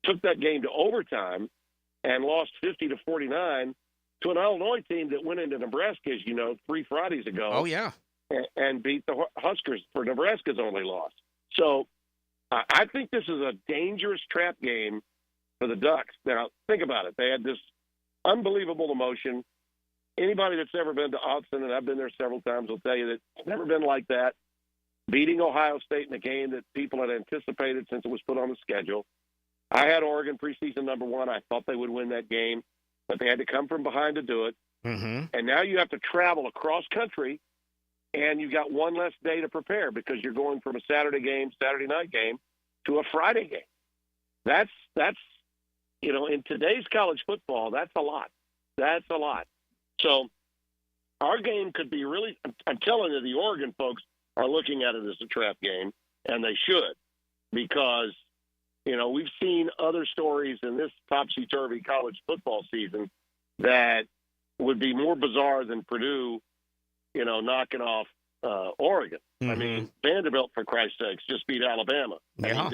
took that game to overtime, and lost 50-49 to an Illinois team that went into Nebraska, as you know, 3 Fridays ago. Oh, yeah. And beat the Huskers for Nebraska's only loss. So I think this is a dangerous trap game for the Ducks. Now, think about it. They had this unbelievable emotion. Anybody that's ever been to Autzen, and I've been there several times, will tell you that it's never been like that. Beating Ohio State in a game that people had anticipated since it was put on the schedule. I had Oregon preseason number 1. I thought they would win that game, but they had to come from behind to do it. Mm-hmm. And now you have to travel across country, and you've got one less day to prepare because you're going from a Saturday night game, to a Friday game. That's in today's college football, that's a lot. That's a lot. So our game could be really – I'm telling you, the Oregon folks are looking at it as a trap game, and they should, because – we've seen other stories in this topsy-turvy college football season that would be more bizarre than Purdue, knocking off Oregon. Mm-hmm. I mean, Vanderbilt, for Christ's sakes, just beat Alabama. Yeah.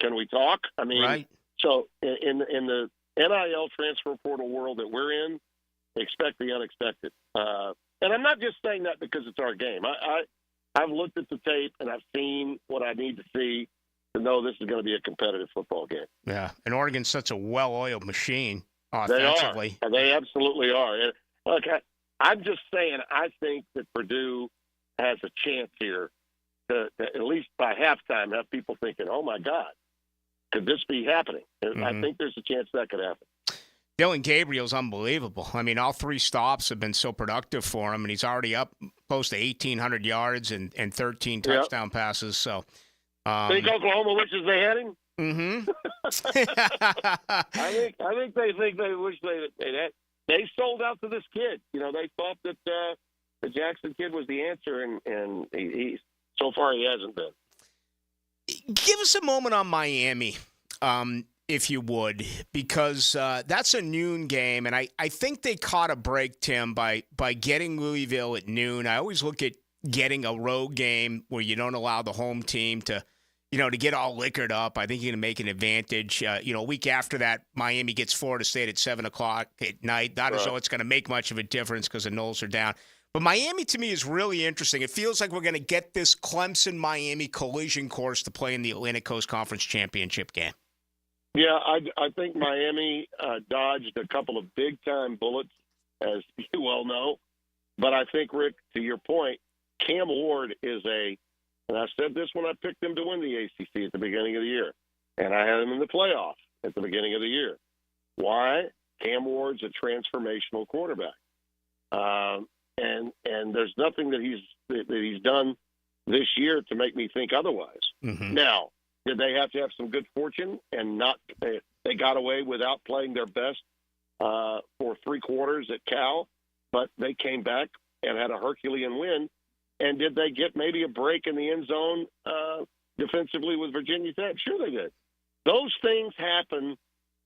Can we talk? I mean, right. So in the NIL transfer portal world that we're in, expect the unexpected. And I'm not just saying that because it's our game. I've looked at the tape, and I've seen what I need to see to know this is going to be a competitive football game. Yeah, and Oregon's such a well-oiled machine offensively. They absolutely are. And look, I'm just saying I think that Purdue has a chance here to at least by halftime have people thinking, oh, my God, could this be happening? Mm-hmm. I think there's a chance that could happen. Dylan Gabriel's unbelievable. I mean, all 3 stops have been so productive for him, and he's already up close to 1,800 yards and 13 touchdown passes. So, think Oklahoma wishes they had him? Mm-hmm. I think they wish they'd had. they sold out to this kid. You know, they thought that the Jackson kid was the answer, and he so far he hasn't been. Give us a moment on Miami, if you would, because that's a noon game, and I think they caught a break, Tim, by getting Louisville at noon. I always look at getting a road game where you don't allow the home team to get all liquored up. I think you're going to make an advantage. A week after that, Miami gets Florida State at 7 o'clock at night. Not as though it's going to make much of a difference because the Knolls are down. But Miami, to me, is really interesting. It feels like we're going to get this Clemson-Miami collision course to play in the Atlantic Coast Conference Championship game. Yeah, I think Miami dodged a couple of big-time bullets, as you well know. But I think, Rick, to your point, Cam Ward is and I said this when I picked him to win the ACC at the beginning of the year, and I had him in the playoffs at the beginning of the year. Why? Cam Ward's a transformational quarterback. And there's nothing that he's done this year to make me think otherwise. Mm-hmm. Now, did they have to have some good fortune and they got away without playing their best for 3 quarters at Cal, but they came back and had a Herculean win. And did they get maybe a break in the end zone defensively with Virginia Tech? Sure they did. Those things happen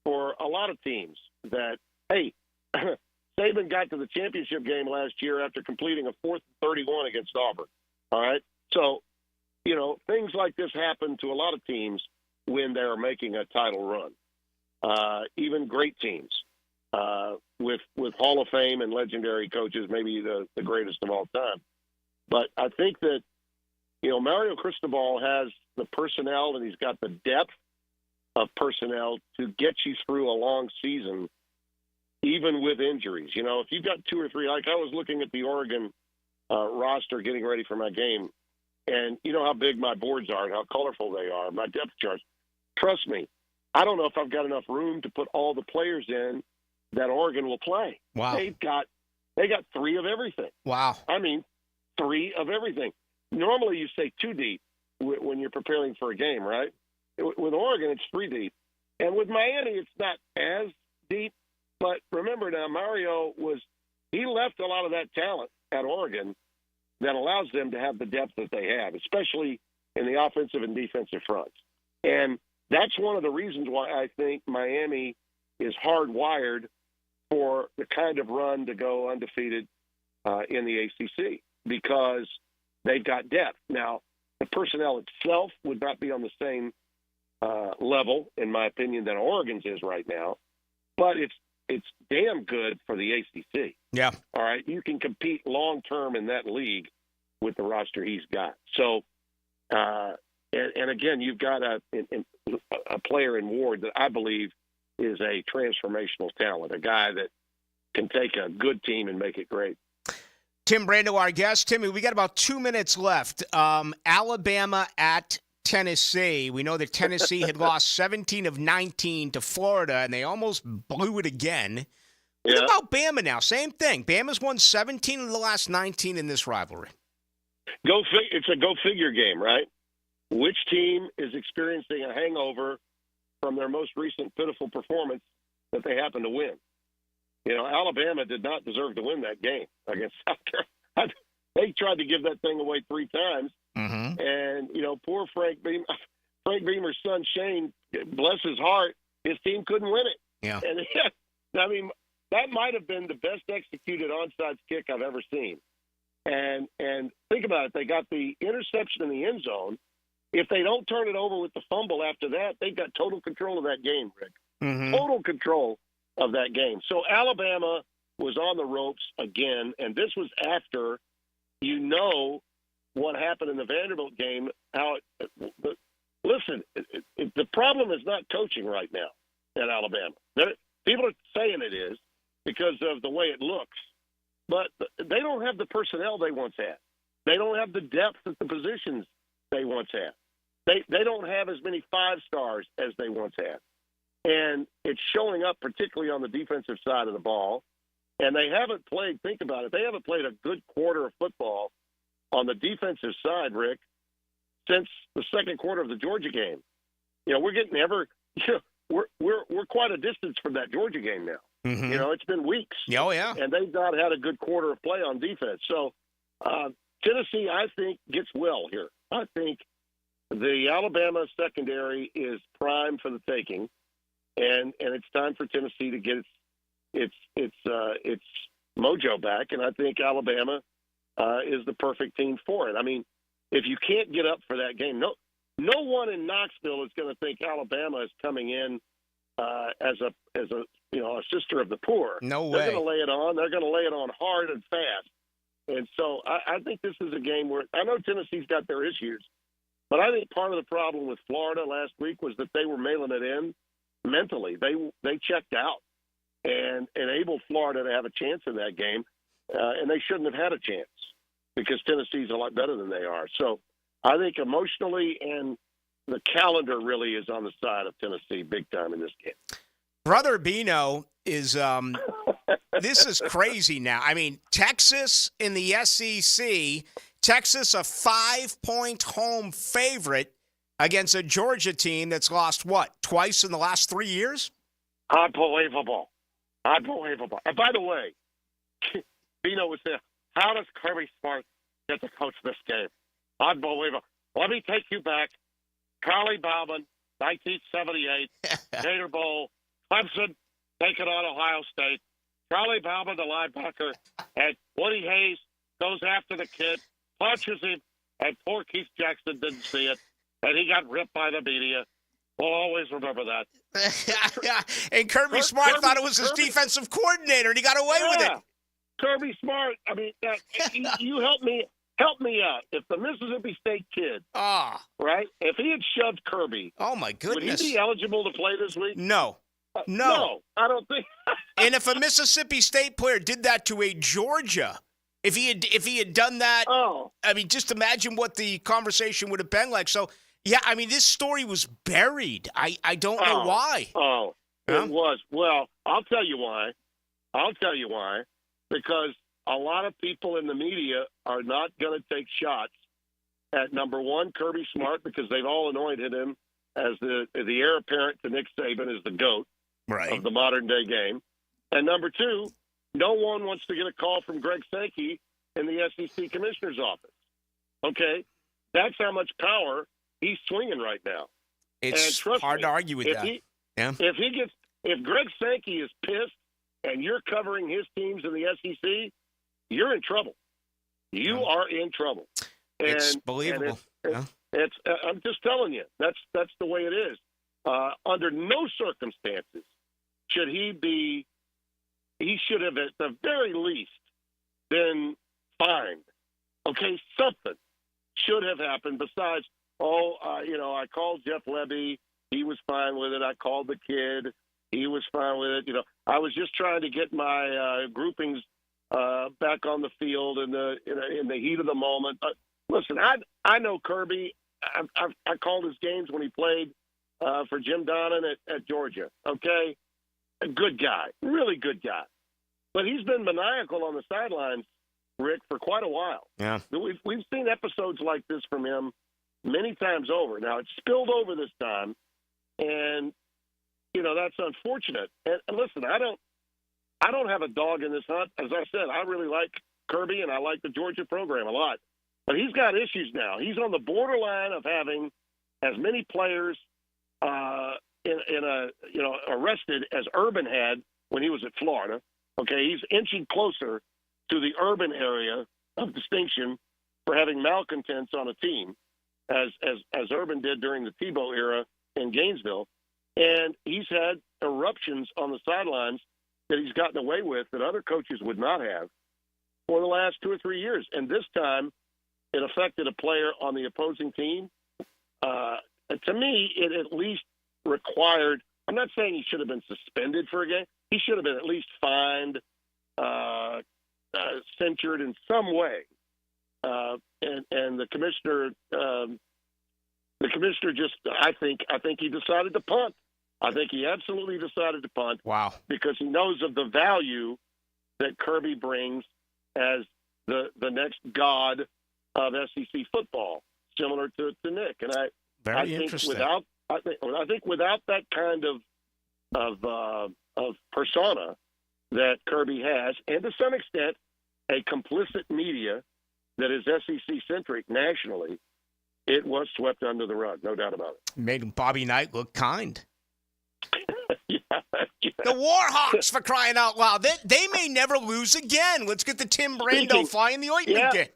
for a lot of teams that, hey, Saban got to the championship game last year after completing a 4th and 31 against Auburn. All right? So, things like this happen to a lot of teams when they're making a title run. Even great teams with Hall of Fame and legendary coaches, maybe the greatest of all time. But I think that, Mario Cristobal has the personnel and he's got the depth of personnel to get you through a long season, even with injuries. If you've got 2 or 3, like I was looking at the Oregon roster getting ready for my game, and you know how big my boards are and how colorful they are, my depth charts. Trust me, I don't know if I've got enough room to put all the players in that Oregon will play. Wow. They got 3 of everything. Wow. I mean, 3 of everything. Normally you say 2 deep when you're preparing for a game, right? With Oregon, it's 3 deep. And with Miami, it's not as deep. But remember now, Mario he left a lot of that talent at Oregon that allows them to have the depth that they have, especially in the offensive and defensive fronts. And that's one of the reasons why I think Miami is hardwired for the kind of run to go undefeated in the ACC, because they've got depth. Now, the personnel itself would not be on the same level, in my opinion, that Oregon's is right now, but it's damn good for the ACC. Yeah. All right, you can compete long-term in that league with the roster he's got. So, and again, you've got a player in Ward that I believe is a transformational talent, a guy that can take a good team and make it great. Tim Brando, our guest. Timmy, we got about 2 minutes left. Alabama at Tennessee. We know that Tennessee had lost 17 of 19 to Florida, and they almost blew it again. Yeah. What about Bama now? Same thing. Bama's won 17 of the last 19 in this rivalry. It's a go-figure game, right? Which team is experiencing a hangover from their most recent pitiful performance that they happen to win? Alabama did not deserve to win that game against South Carolina. They tried to give that thing away 3 times. Mm-hmm. And, poor Frank Beamer's son, Shane, bless his heart, his team couldn't win it. Yeah. And, I mean, that might have been the best executed onside kick I've ever seen. And think about it. They got the interception in the end zone. If they don't turn it over with the fumble after that, they've got total control of that game, Rick. Mm-hmm. Total control of that game. So Alabama was on the ropes again, and this was after what happened in the Vanderbilt game. Listen, the problem is not coaching right now at Alabama. People are saying it is because of the way it looks, but they don't have the personnel they once had. They don't have the depth at the positions they once had. They don't have as many 5-stars as they once had. And it's showing up particularly on the defensive side of the ball. And they haven't played, think about it, they haven't played a good quarter of football on the defensive side, Rick, since the second quarter of the Georgia game. We're getting we're quite a distance from that Georgia game now. Mm-hmm. You know, it's been weeks. Oh, yeah. And they've not had a good quarter of play on defense. So Tennessee, I think, gets well here. I think the Alabama secondary is prime for the taking, and it's time for Tennessee to get its mojo back. And I think Alabama is the perfect team for it. I mean, if you can't get up for that game, no one in Knoxville is going to think Alabama is coming in as a sister of the poor. No way. They're going to lay it on. They're going to lay it on hard and fast. And so I think this is a game where I know Tennessee's got their issues, but I think part of the problem with Florida last week was that they were mailing it in mentally. They checked out and enabled Florida to have a chance in that game, and they shouldn't have had a chance because Tennessee's a lot better than they are. So I think emotionally and the calendar really is on the side of Tennessee big time in this game. Brother Bino is this is crazy now. I mean, Texas in the SEC, Texas a 5-point home favorite against a Georgia team that's lost, twice in the last 3 years? Unbelievable. And by the way, Bino was there. How does Kirby Smart get to coach this game? Unbelievable. Let me take you back. Charlie Bauman, 1978, Gator Bowl, Clemson taking on Ohio State. Charlie Bauman, the linebacker, and Woody Hayes goes after the kid, punches him, and poor Keith Jackson didn't see it, and he got ripped by the media. We'll always remember that. And Kirby Smart thought it was his defensive coordinator, and he got away with it. Kirby Smart, I mean, you help me out. If the Mississippi State kid, right, if he had shoved Kirby, oh my goodness, would he be eligible to play this week? No, I don't think. And if a Mississippi State player did that to a Georgia, if he had done that, I mean, just imagine what the conversation would have been like. So, yeah, I mean, this story was buried. I don't know why. It was. Well, I'll tell you why. Because a lot of people in the media are not going to take shots at, number one, Kirby Smart, because they've all anointed him as the heir apparent to Nick Saban as the GOAT of the modern-day game. And number two, no one wants to get a call from Greg Sankey in the SEC commissioner's office. Okay? That's how much power he's swinging right now. It's hard to argue with that. If Greg Sankey is pissed and you're covering his teams in the SEC, you're in trouble. You are in trouble. And, it's believable. I'm just telling you, that's the way it is. Under no circumstances should he be. He should have, at the very least, been fined. Okay, something should have happened besides, I called Jeff Lebby. He was fine with it. I called the kid. He was fine with it. I was just trying to get my groupings back on the field in the heat of the moment. Listen, I know Kirby. I called his games when he played for Jim Donnan at Georgia. Okay, a good guy, really good guy. But he's been maniacal on the sidelines, Rick, for quite a while. Yeah, we've seen episodes like this from him many times over. Now it's spilled over this time, and that's unfortunate. And listen, I don't have a dog in this hunt. As I said, I really like Kirby and I like the Georgia program a lot. But he's got issues now. He's on the borderline of having as many players arrested as Urban had when he was at Florida. Okay, he's inching closer to the Urban area of distinction for having malcontents on a team, as Urban did during the Tebow era in Gainesville. And he's had eruptions on the sidelines that he's gotten away with that other coaches would not have for the last 2 or 3 years. And this time, it affected a player on the opposing team. To me, it at least required – I'm not saying he should have been suspended for a game. He should have been at least fined, censured in some way. And the commissioner just – I think he decided to punt. I think he absolutely decided to punt. Wow. Because he knows of the value that Kirby brings as the next god of SEC football, similar to Nick. And I think without that kind of persona, that Kirby has, and to some extent, a complicit media that is SEC-centric nationally, it was swept under the rug, no doubt about it. Made Bobby Knight look kind. Yeah. The Warhawks, for crying out loud. They may never lose again. Let's get the Tim Brando fly in the ointment game.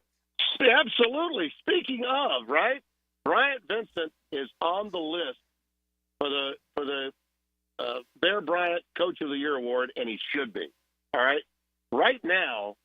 Absolutely. Speaking of, right, Bryant Vincent is on the list for the Bear Bryant Coach of the Year award, and he should be. All right? Right now,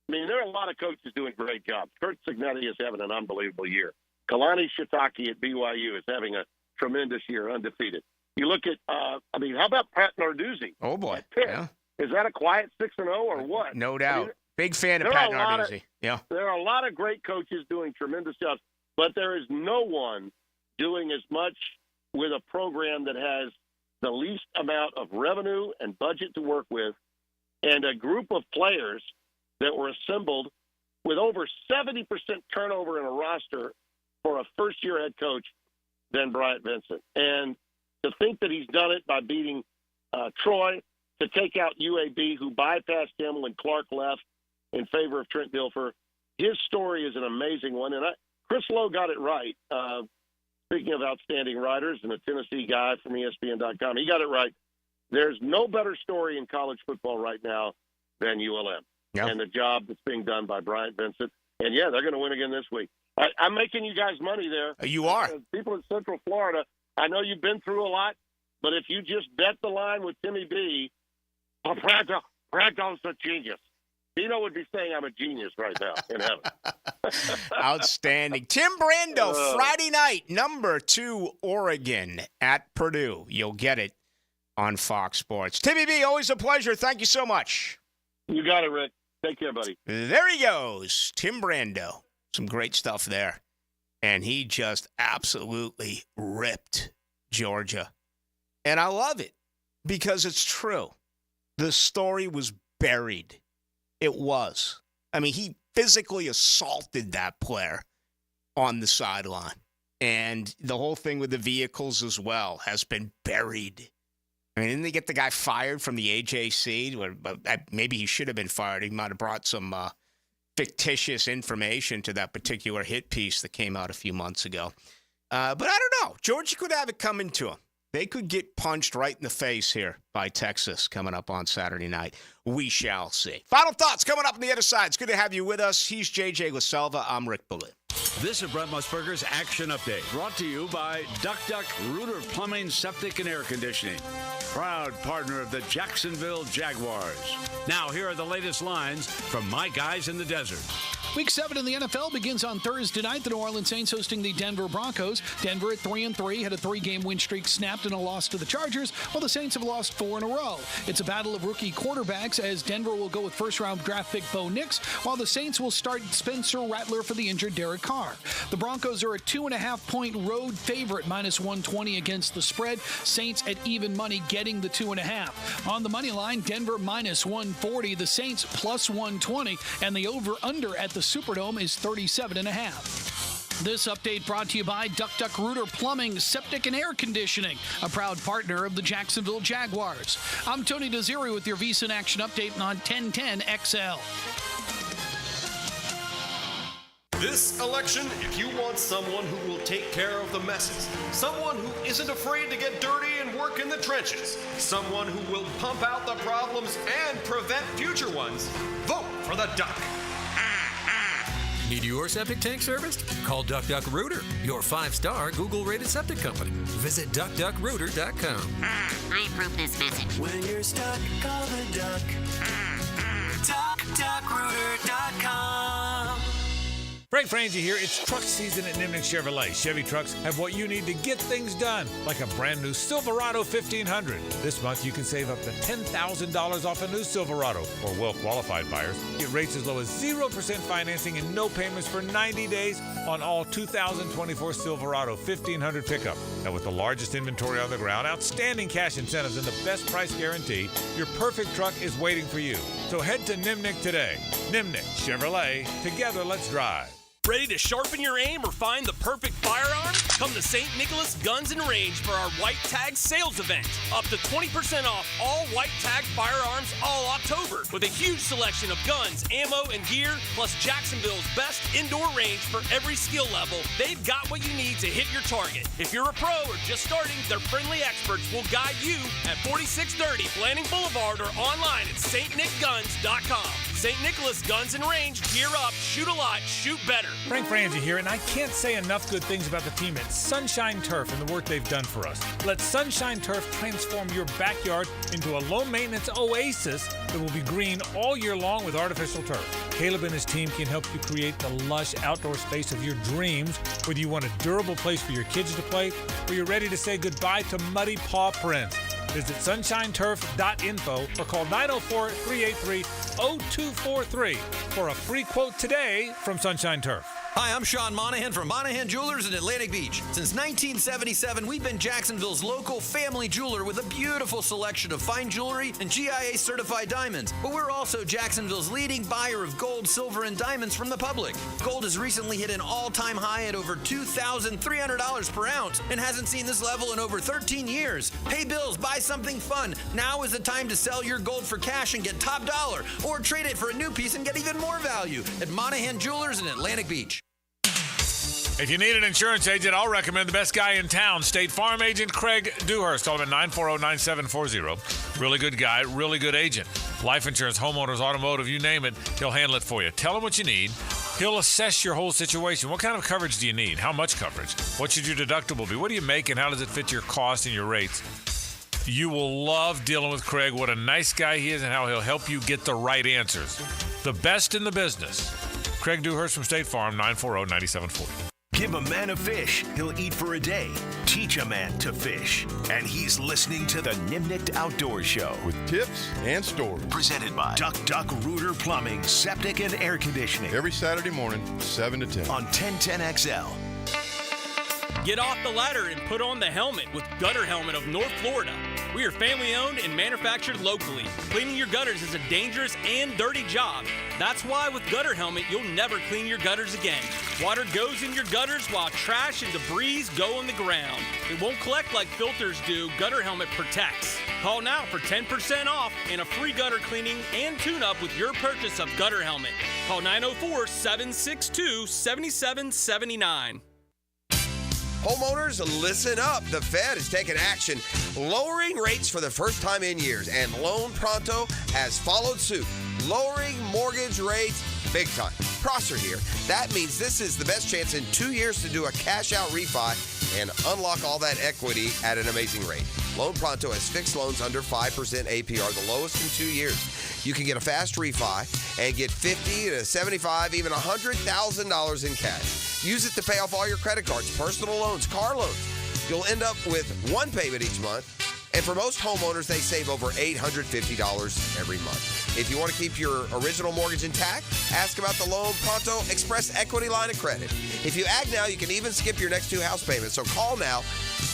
I mean, there are a lot of coaches doing great jobs. Kurt Cignetti is having an unbelievable year. Kalani Shiitake at BYU is having a tremendous year, undefeated. You look at, how about Pat Narduzzi? Oh, boy. Yeah. Is that a quiet 6-0 or what? No doubt. I mean, big fan of Pat Narduzzi. Yeah. There are a lot of great coaches doing tremendous jobs, but there is no one doing as much with a program that has the least amount of revenue and budget to work with, and a group of players that were assembled with over 70% turnover in a roster for a first-year head coach than Bryant Vincent. And to think that he's done it by beating Troy, to take out UAB, who bypassed him when Clark left in favor of Trent Dilfer, his story is an amazing one. And Chris Lowe got it right. Speaking of outstanding writers and a Tennessee guy from ESPN.com, he got it right. There's no better story in college football right now than ULM and the job that's being done by Bryant Vincent. And, yeah, they're going to win again this week. I'm making you guys money there. You are. People in Central Florida, I know you've been through a lot, but if you just bet the line with Timmy B, Brado's a genius. Dino would be saying I'm a genius right now in heaven. Outstanding. Tim Brando, Friday night, number 2, Oregon at Purdue. You'll get it on Fox Sports. Timmy B, always a pleasure. Thank you so much. You got it, Rick. Take care, buddy. There he goes, Tim Brando. Some great stuff there. And he just absolutely ripped Georgia. And I love it because it's true. The story was buried. It was. I mean, he physically assaulted that player on the sideline. And the whole thing with the vehicles as well has been buried. I mean, didn't they get the guy fired from the AJC? Maybe he should have been fired. He might have brought some fictitious information to that particular hit piece that came out a few months ago. But I don't know. Georgia could have it coming to them. They could get punched right in the face here by Texas coming up on Saturday night. We shall see. Final thoughts coming up on the other side. It's good to have you with us. He's J.J. LaSelva. I'm Rick Ballou. This is Brent Musburger's Action Update, brought to you by Duck Rooter Plumbing, Septic, and Air Conditioning, proud partner of the Jacksonville Jaguars. Now, here are the latest lines from my guys in the desert. Week 7 in the NFL begins on Thursday night. The New Orleans Saints hosting the Denver Broncos. Denver at 3-3 had a 3-game win streak snapped and a loss to the Chargers, while the Saints have lost 4 in a row. It's a battle of rookie quarterbacks as Denver will go with first-round draft pick Bo Nix, while the Saints will start Spencer Rattler for the injured Derek Carr. The Broncos are a 2.5-point road favorite, -120 against the spread. Saints at even money getting the 2.5. On the money line, Denver -140, the Saints +120, and the over-under at the Superdome is 37.5. This update brought to you by Duck Rooter Plumbing, Septic, and Air Conditioning, a proud partner of the Jacksonville Jaguars. I'm Tony Desiri with your VSiN Action Update on 1010 XL. This election, if you want someone who will take care of the messes, someone who isn't afraid to get dirty and work in the trenches, someone who will pump out the problems and prevent future ones, vote for the Duck. Need your septic tank serviced? Call Duck Rooter, your 5-star Google-rated septic company. Visit duckduckrooter.com. I approve this message. When you're stuck, call the Duck. Duckduckrooter.com. Frank Frangie here. It's truck season at Nimnick Chevrolet. Chevy trucks have what you need to get things done, like a brand new Silverado 1500. This month you can save up to $10,000 off a new Silverado for well-qualified buyers. Get rates as low as 0% financing and no payments for 90 days on all 2024 Silverado 1500 pickup. And with the largest inventory on the ground, outstanding cash incentives, and the best price guarantee, your perfect truck is waiting for you. So head to Nimnick today. Nimnick Chevrolet. Together, let's drive. Ready to sharpen your aim or find the perfect firearm? Come to St. Nicholas Guns and Range for our White Tag sales event. Up to 20% off all White Tag firearms all October with a huge selection of guns, ammo, and gear, plus Jacksonville's best indoor range for every skill level. They've got what you need to hit your target. If you're a pro or just starting, their friendly experts will guide you at 4630 Blanding Boulevard or online at stnickguns.com. St. Nicholas Guns and Range, gear up, shoot a lot, shoot better. Frank Frangie here, and I can't say enough good things about the team at Sunshine Turf and the work they've done for us. Let Sunshine Turf transform your backyard into a low-maintenance oasis that will be green all year long with artificial turf. Caleb and his team can help you create the lush outdoor space of your dreams, whether you want a durable place for your kids to play or you're ready to say goodbye to muddy paw prints. Visit sunshineturf.info or call 904-383-0243 for a free quote today from Sunshine Turf. Hi, I'm Sean Monahan from Monahan Jewelers in Atlantic Beach. Since 1977, we've been Jacksonville's local family jeweler with a beautiful selection of fine jewelry and GIA-certified diamonds. But we're also Jacksonville's leading buyer of gold, silver, and diamonds from the public. Gold has recently hit an all-time high at over $2,300 per ounce and hasn't seen this level in over 13 years. Pay bills, buy something fun. Now is the time to sell your gold for cash and get top dollar, or trade it for a new piece and get even more value at Monahan Jewelers in Atlantic Beach. If you need an insurance agent, I'll recommend the best guy in town, State Farm agent Craig Dewhurst. Call him at 940-9740. Really good guy, really good agent. Life insurance, homeowners, automotive, you name it, he'll handle it for you. Tell him what you need. He'll assess your whole situation. What kind of coverage do you need? How much coverage? What should your deductible be? What do you make and how does it fit your cost and your rates? You will love dealing with Craig. What a nice guy he is and how he'll help you get the right answers. The best in the business. Craig Dewhurst from State Farm, 940-9740. Give a man a fish, he'll eat for a day. Teach a man to fish. And he's listening to the Nimnicht Outdoor Show. With tips and stories. Presented by Duck Rooter Plumbing, Septic, and Air Conditioning. Every Saturday morning, 7 to 10. On 1010XL. Get off the ladder and put on the helmet with Gutter Helmet of North Florida. We are family owned and manufactured locally. Cleaning your gutters is a dangerous and dirty job. That's why with Gutter Helmet, you'll never clean your gutters again. Water goes in your gutters while trash and debris go on the ground. It won't collect like filters do. Gutter Helmet protects. Call now for 10% off and a free gutter cleaning and tune-up with your purchase of Gutter Helmet. Call 904-762-7779. Homeowners, listen up. The Fed is taking action, lowering rates for the first time in years, and Loan Pronto has followed suit, lowering mortgage rates big time. Prosser here. That means this is the best chance in 2 years to do a cash-out refi and unlock all that equity at an amazing rate. Loan Pronto has fixed loans under 5% APR, the lowest in 2 years. You can get a fast refi and get $50,000 to $75,000, even $100,000 in cash. Use it to pay off all your credit cards, personal loans, car loans. You'll end up with one payment each month. And for most homeowners, they save over $850 every month. If you want to keep your original mortgage intact, ask about the Loan Pronto Express Equity Line of Credit. If you act now, you can even skip your next 2 house payments. So call now.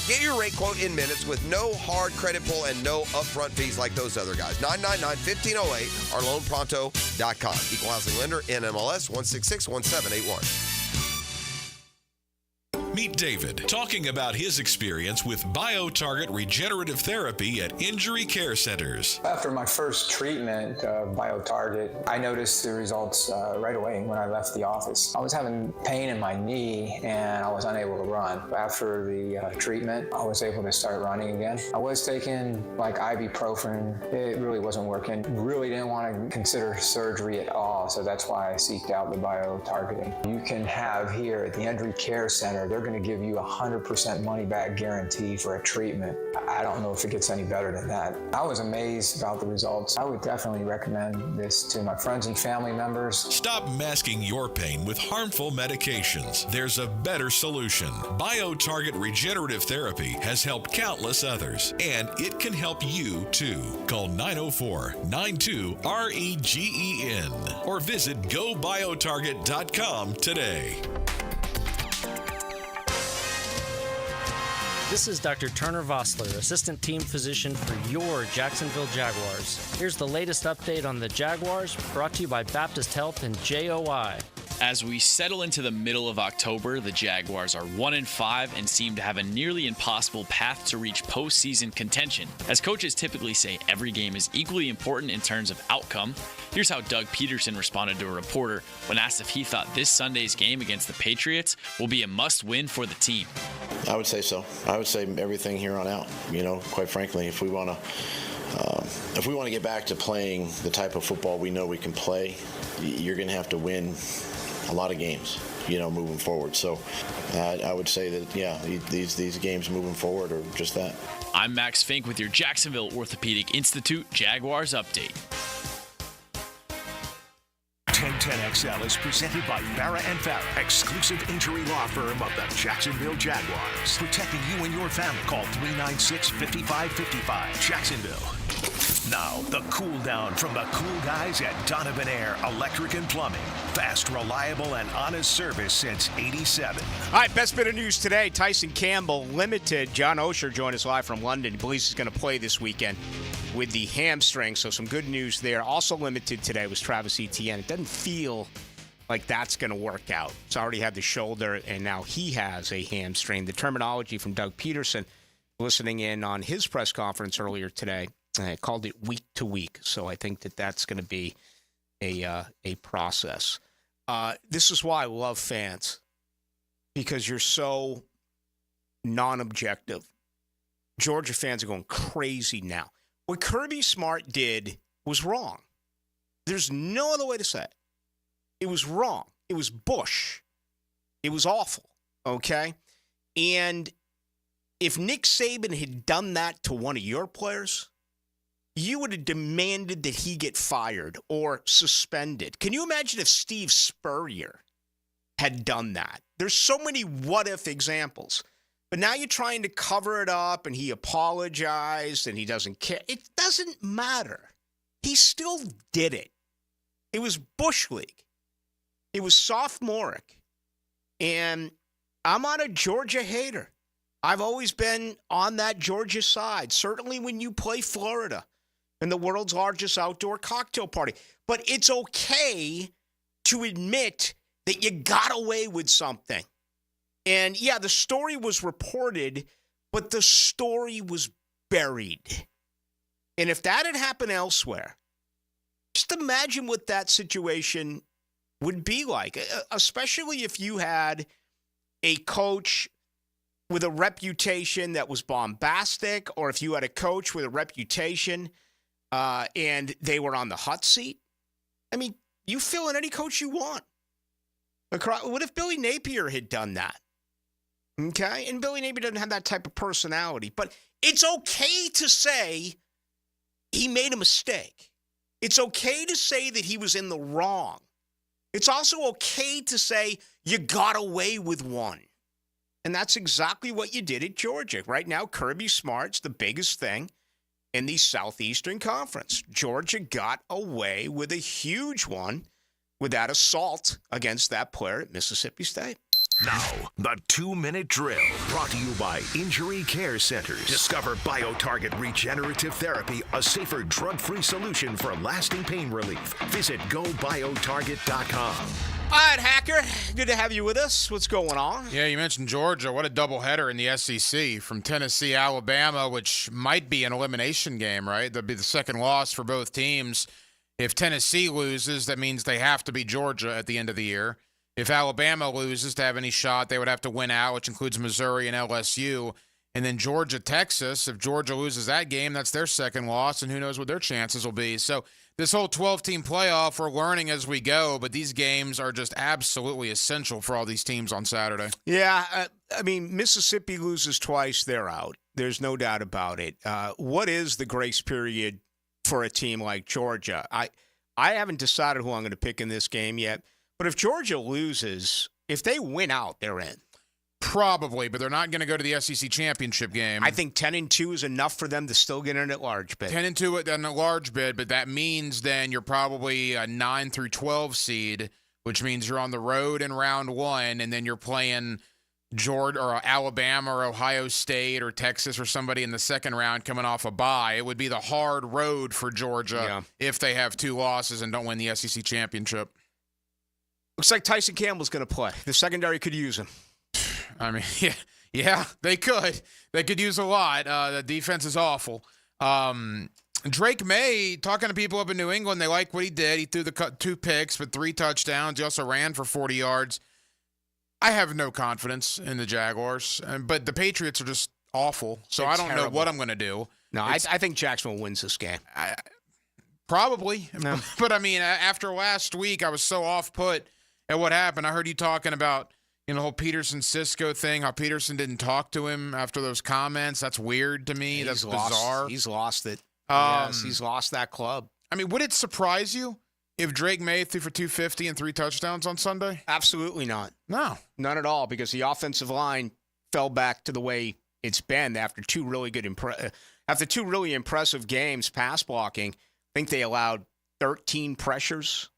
Get your rate quote in minutes with no hard credit pull and no upfront fees like those other guys. 999-1508 or loanpronto.com. Equal housing lender, NMLS 1661781. Meet David, talking about his experience with BioTarget regenerative therapy at injury care centers. After my first treatment of BioTarget, I noticed the results right away when I left the office. I was having pain in my knee and I was unable to run. After the treatment, I was able to start running again. I was taking like ibuprofen. It really wasn't working. Really didn't want to consider surgery at all, so that's why I seeked out the BioTargeting. You can have here at the Injury Care Center, they're going to give you 100% money-back guarantee for a treatment. I don't know if it gets any better than that. I was amazed about the results. I would definitely recommend this to my friends and family members. Stop masking your pain with harmful medications. There's a better solution. BioTarget regenerative therapy has helped countless others, and it can help you too. Call 904-92-REGEN or visit gobiotarget.com today. This is Dr. Turner Vossler, Assistant Team Physician for your Jacksonville Jaguars. Here's the latest update on the Jaguars, brought to you by Baptist Health and JOI. As we settle into the middle of October, the Jaguars are 1-5 and seem to have a nearly impossible path to reach postseason contention. As coaches typically say, every game is equally important in terms of outcome. Here's how Doug Peterson responded to a reporter when asked if he thought this Sunday's game against the Patriots will be a must-win for the team. I would say so. I would say everything here on out. Quite frankly, if we want to get back to playing the type of football we know we can play, you're going to have to win a lot of games, moving forward. So I would say that, these games moving forward are just that. I'm Max Fink with your Jacksonville Orthopedic Institute Jaguars update. 1010XL is presented by Farah & Farah, exclusive injury law firm of the Jacksonville Jaguars. Protecting you and your family. Call 396-5555. Jacksonville. Now, the cool down from the cool guys at Donovan Air Electric and Plumbing. Fast, reliable, and honest service since '87. All right, best bit of news today. Tyson Campbell limited. John Osher joined us live from London. He believes he's going to play this weekend with the hamstring, so some good news there. Also limited today was Travis Etienne. It doesn't feel like that's going to work out. He's already had the shoulder, and now he has a hamstring. The terminology from Doug Peterson, listening in on his press conference earlier today, called it week to week. So I think that that's going to be a process. This is why I love fans, because you're so non-objective. Georgia fans are going crazy now. What Kirby Smart did was wrong. There's no other way to say it. It was wrong. It was Bush. It was awful, okay? And if Nick Saban had done that to one of your players, you would have demanded that he get fired or suspended. Can you imagine if Steve Spurrier had done that? There's so many what-if examples. But now you're trying to cover it up, and he apologized, and he doesn't care. It doesn't matter. He still did it. It was Bush League. It was sophomoric. And I'm not a Georgia hater. I've always been on that Georgia side, certainly when you play Florida in the world's largest outdoor cocktail party. But it's okay to admit that you got away with something. And, yeah, the story was reported, but the story was buried. And if that had happened elsewhere, just imagine what that situation would be like, especially if you had a coach with a reputation that was bombastic, or if you had a coach with a reputation and they were on the hot seat. I mean, you fill in any coach you want. What if Billy Napier had done that? Okay? And Billy Napier doesn't have that type of personality. But it's okay to say he made a mistake. It's okay to say that he was in the wrong. It's also okay to say you got away with one. And that's exactly what you did at Georgia. Right now, Kirby Smart's the biggest thing in the Southeastern Conference. Georgia got away with a huge one with that assault against that player at Mississippi State. Now, the 2-minute drill, brought to you by Injury Care Centers. Discover BioTarget Regenerative Therapy, a safer drug-free solution for lasting pain relief. Visit GoBioTarget.com. All right, Hacker, good to have you with us. What's going on? Yeah, you mentioned Georgia. What a doubleheader in the SEC from Tennessee, Alabama, which might be an elimination game, right? That'd be the second loss for both teams. If Tennessee loses, that means they have to beat Georgia at the end of the year. If Alabama loses to have any shot, they would have to win out, which includes Missouri and LSU. And then Georgia, Texas, if Georgia loses that game, that's their second loss, and who knows what their chances will be. So this whole 12-team playoff, we're learning as we go, but these games are just absolutely essential for all these teams on Saturday. Yeah, I mean, Mississippi loses twice, they're out. There's no doubt about it. What is the grace period for a team like Georgia? I haven't decided who I'm going to pick in this game yet. But if Georgia loses, if they win out, they're in. Probably, but they're not going to go to the SEC championship game. I think 10-2 is enough for them to still get in at large bid. 10-2 in a large bid, but that means then you're probably a 9 through 12 seed, which means you're on the road in round one, and then you're playing Georgia or Alabama or Ohio State or Texas or somebody in the second round coming off a bye. It would be the hard road for Georgia if they have two losses and don't win the SEC championship. Looks like Tyson Campbell's going to play. The secondary could use him. I mean, yeah, they could. They could use a lot. The defense is awful. Drake May, talking to people up in New England, they like what he did. He threw the 2 picks, but 3 touchdowns. He also ran for 40 yards. I have no confidence in the Jaguars, but the Patriots are just awful, so They're I don't terrible. know what I'm going to do. No, I think Jacksonville wins this game. Probably. No. But, I mean, after last week, I was so off-put at what happened. I heard you talking about the whole Peterson-Cisco thing, how Peterson didn't talk to him after those comments. That's weird to me. That's bizarre. He's lost it. Yes, he's lost that club. I mean, would it surprise you if Drake May threw for 250 and 3 touchdowns on Sunday? Absolutely not. No. Not at all, because the offensive line fell back to the way it's been after 2 really impressive games pass blocking. I think they allowed 13 pressures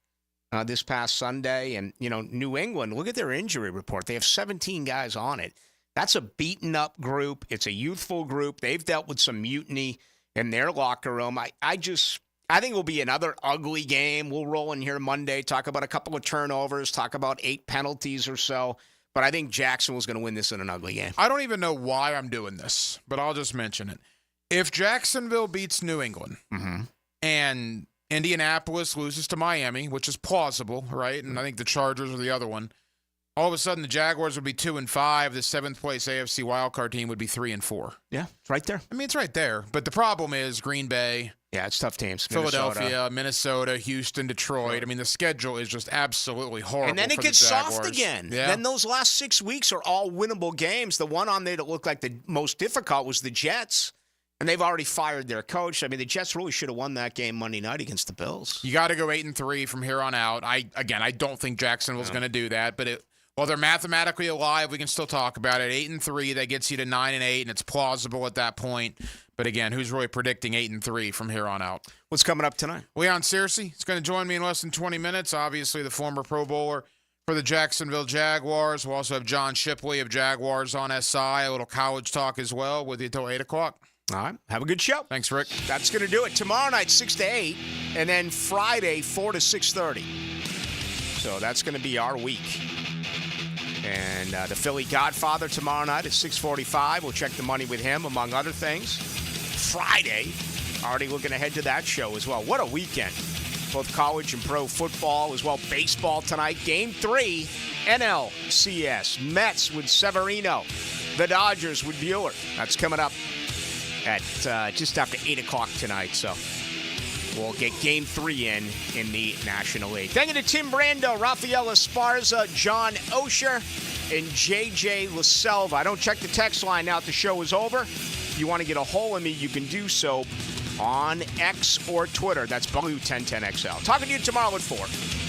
this past Sunday. And, New England, look at their injury report. They have 17 guys on it. That's a beaten-up group. It's a youthful group. They've dealt with some mutiny in their locker room. I think it will be another ugly game. We'll roll in here Monday, talk about a couple of turnovers, talk about 8 penalties or so. But I think Jacksonville's going to win this in an ugly game. I don't even know why I'm doing this, but I'll just mention it. If Jacksonville beats New England and Indianapolis loses to Miami, which is plausible, right? And I think the Chargers are the other one. All of a sudden, the Jaguars would be 2-5. The 7th-place AFC wildcard team would be 3-4. Yeah, it's right there. I mean, it's right there. But the problem is Green Bay. Yeah, it's tough teams. Philadelphia, Minnesota, Houston, Detroit. I mean, the schedule is just absolutely horrible. And then it for gets the Jaguars. soft again. Yeah. Then those last 6 weeks are all winnable games. The one on there that looked like the most difficult was the Jets. And they've already fired their coach. I mean, the Jets really should have won that game Monday night against the Bills. You got to go 8-3 from here on out. I don't think Jacksonville's going to do that, but while they're mathematically alive, we can still talk about it. 8-3, that gets you to 9-8, and it's plausible at that point. But again, who's really predicting 8-3 from here on out? What's coming up tonight? Leon Searcy is going to join me in less than 20 minutes. Obviously, the former Pro Bowler for the Jacksonville Jaguars. We'll also have John Shipley of Jaguars on SI, a little college talk as well, with you until 8 o'clock. All right. Have a good show. Thanks, Rick. That's going to do it. Tomorrow night, 6 to 8, and then Friday, 4 to 6:30. So that's going to be our week. And the Philly Godfather tomorrow night at 6:45. We'll check the money with him, among other things. Friday, already looking ahead to that show as well. What a weekend. Both college and pro football as well. Baseball tonight. Game 3, NLCS. Mets with Severino. The Dodgers with Bueller. That's coming up at just after 8 o'clock tonight. So we'll get Game 3 in the National League. Thank you to Tim Brando, Rafael Esparza, John Osher, and J.J. LaSelva. I don't check the text line now that the show is over. If you want to get a hold of me, you can do so on X or Twitter. That's Ballou1010XL. Talking to you tomorrow at 4.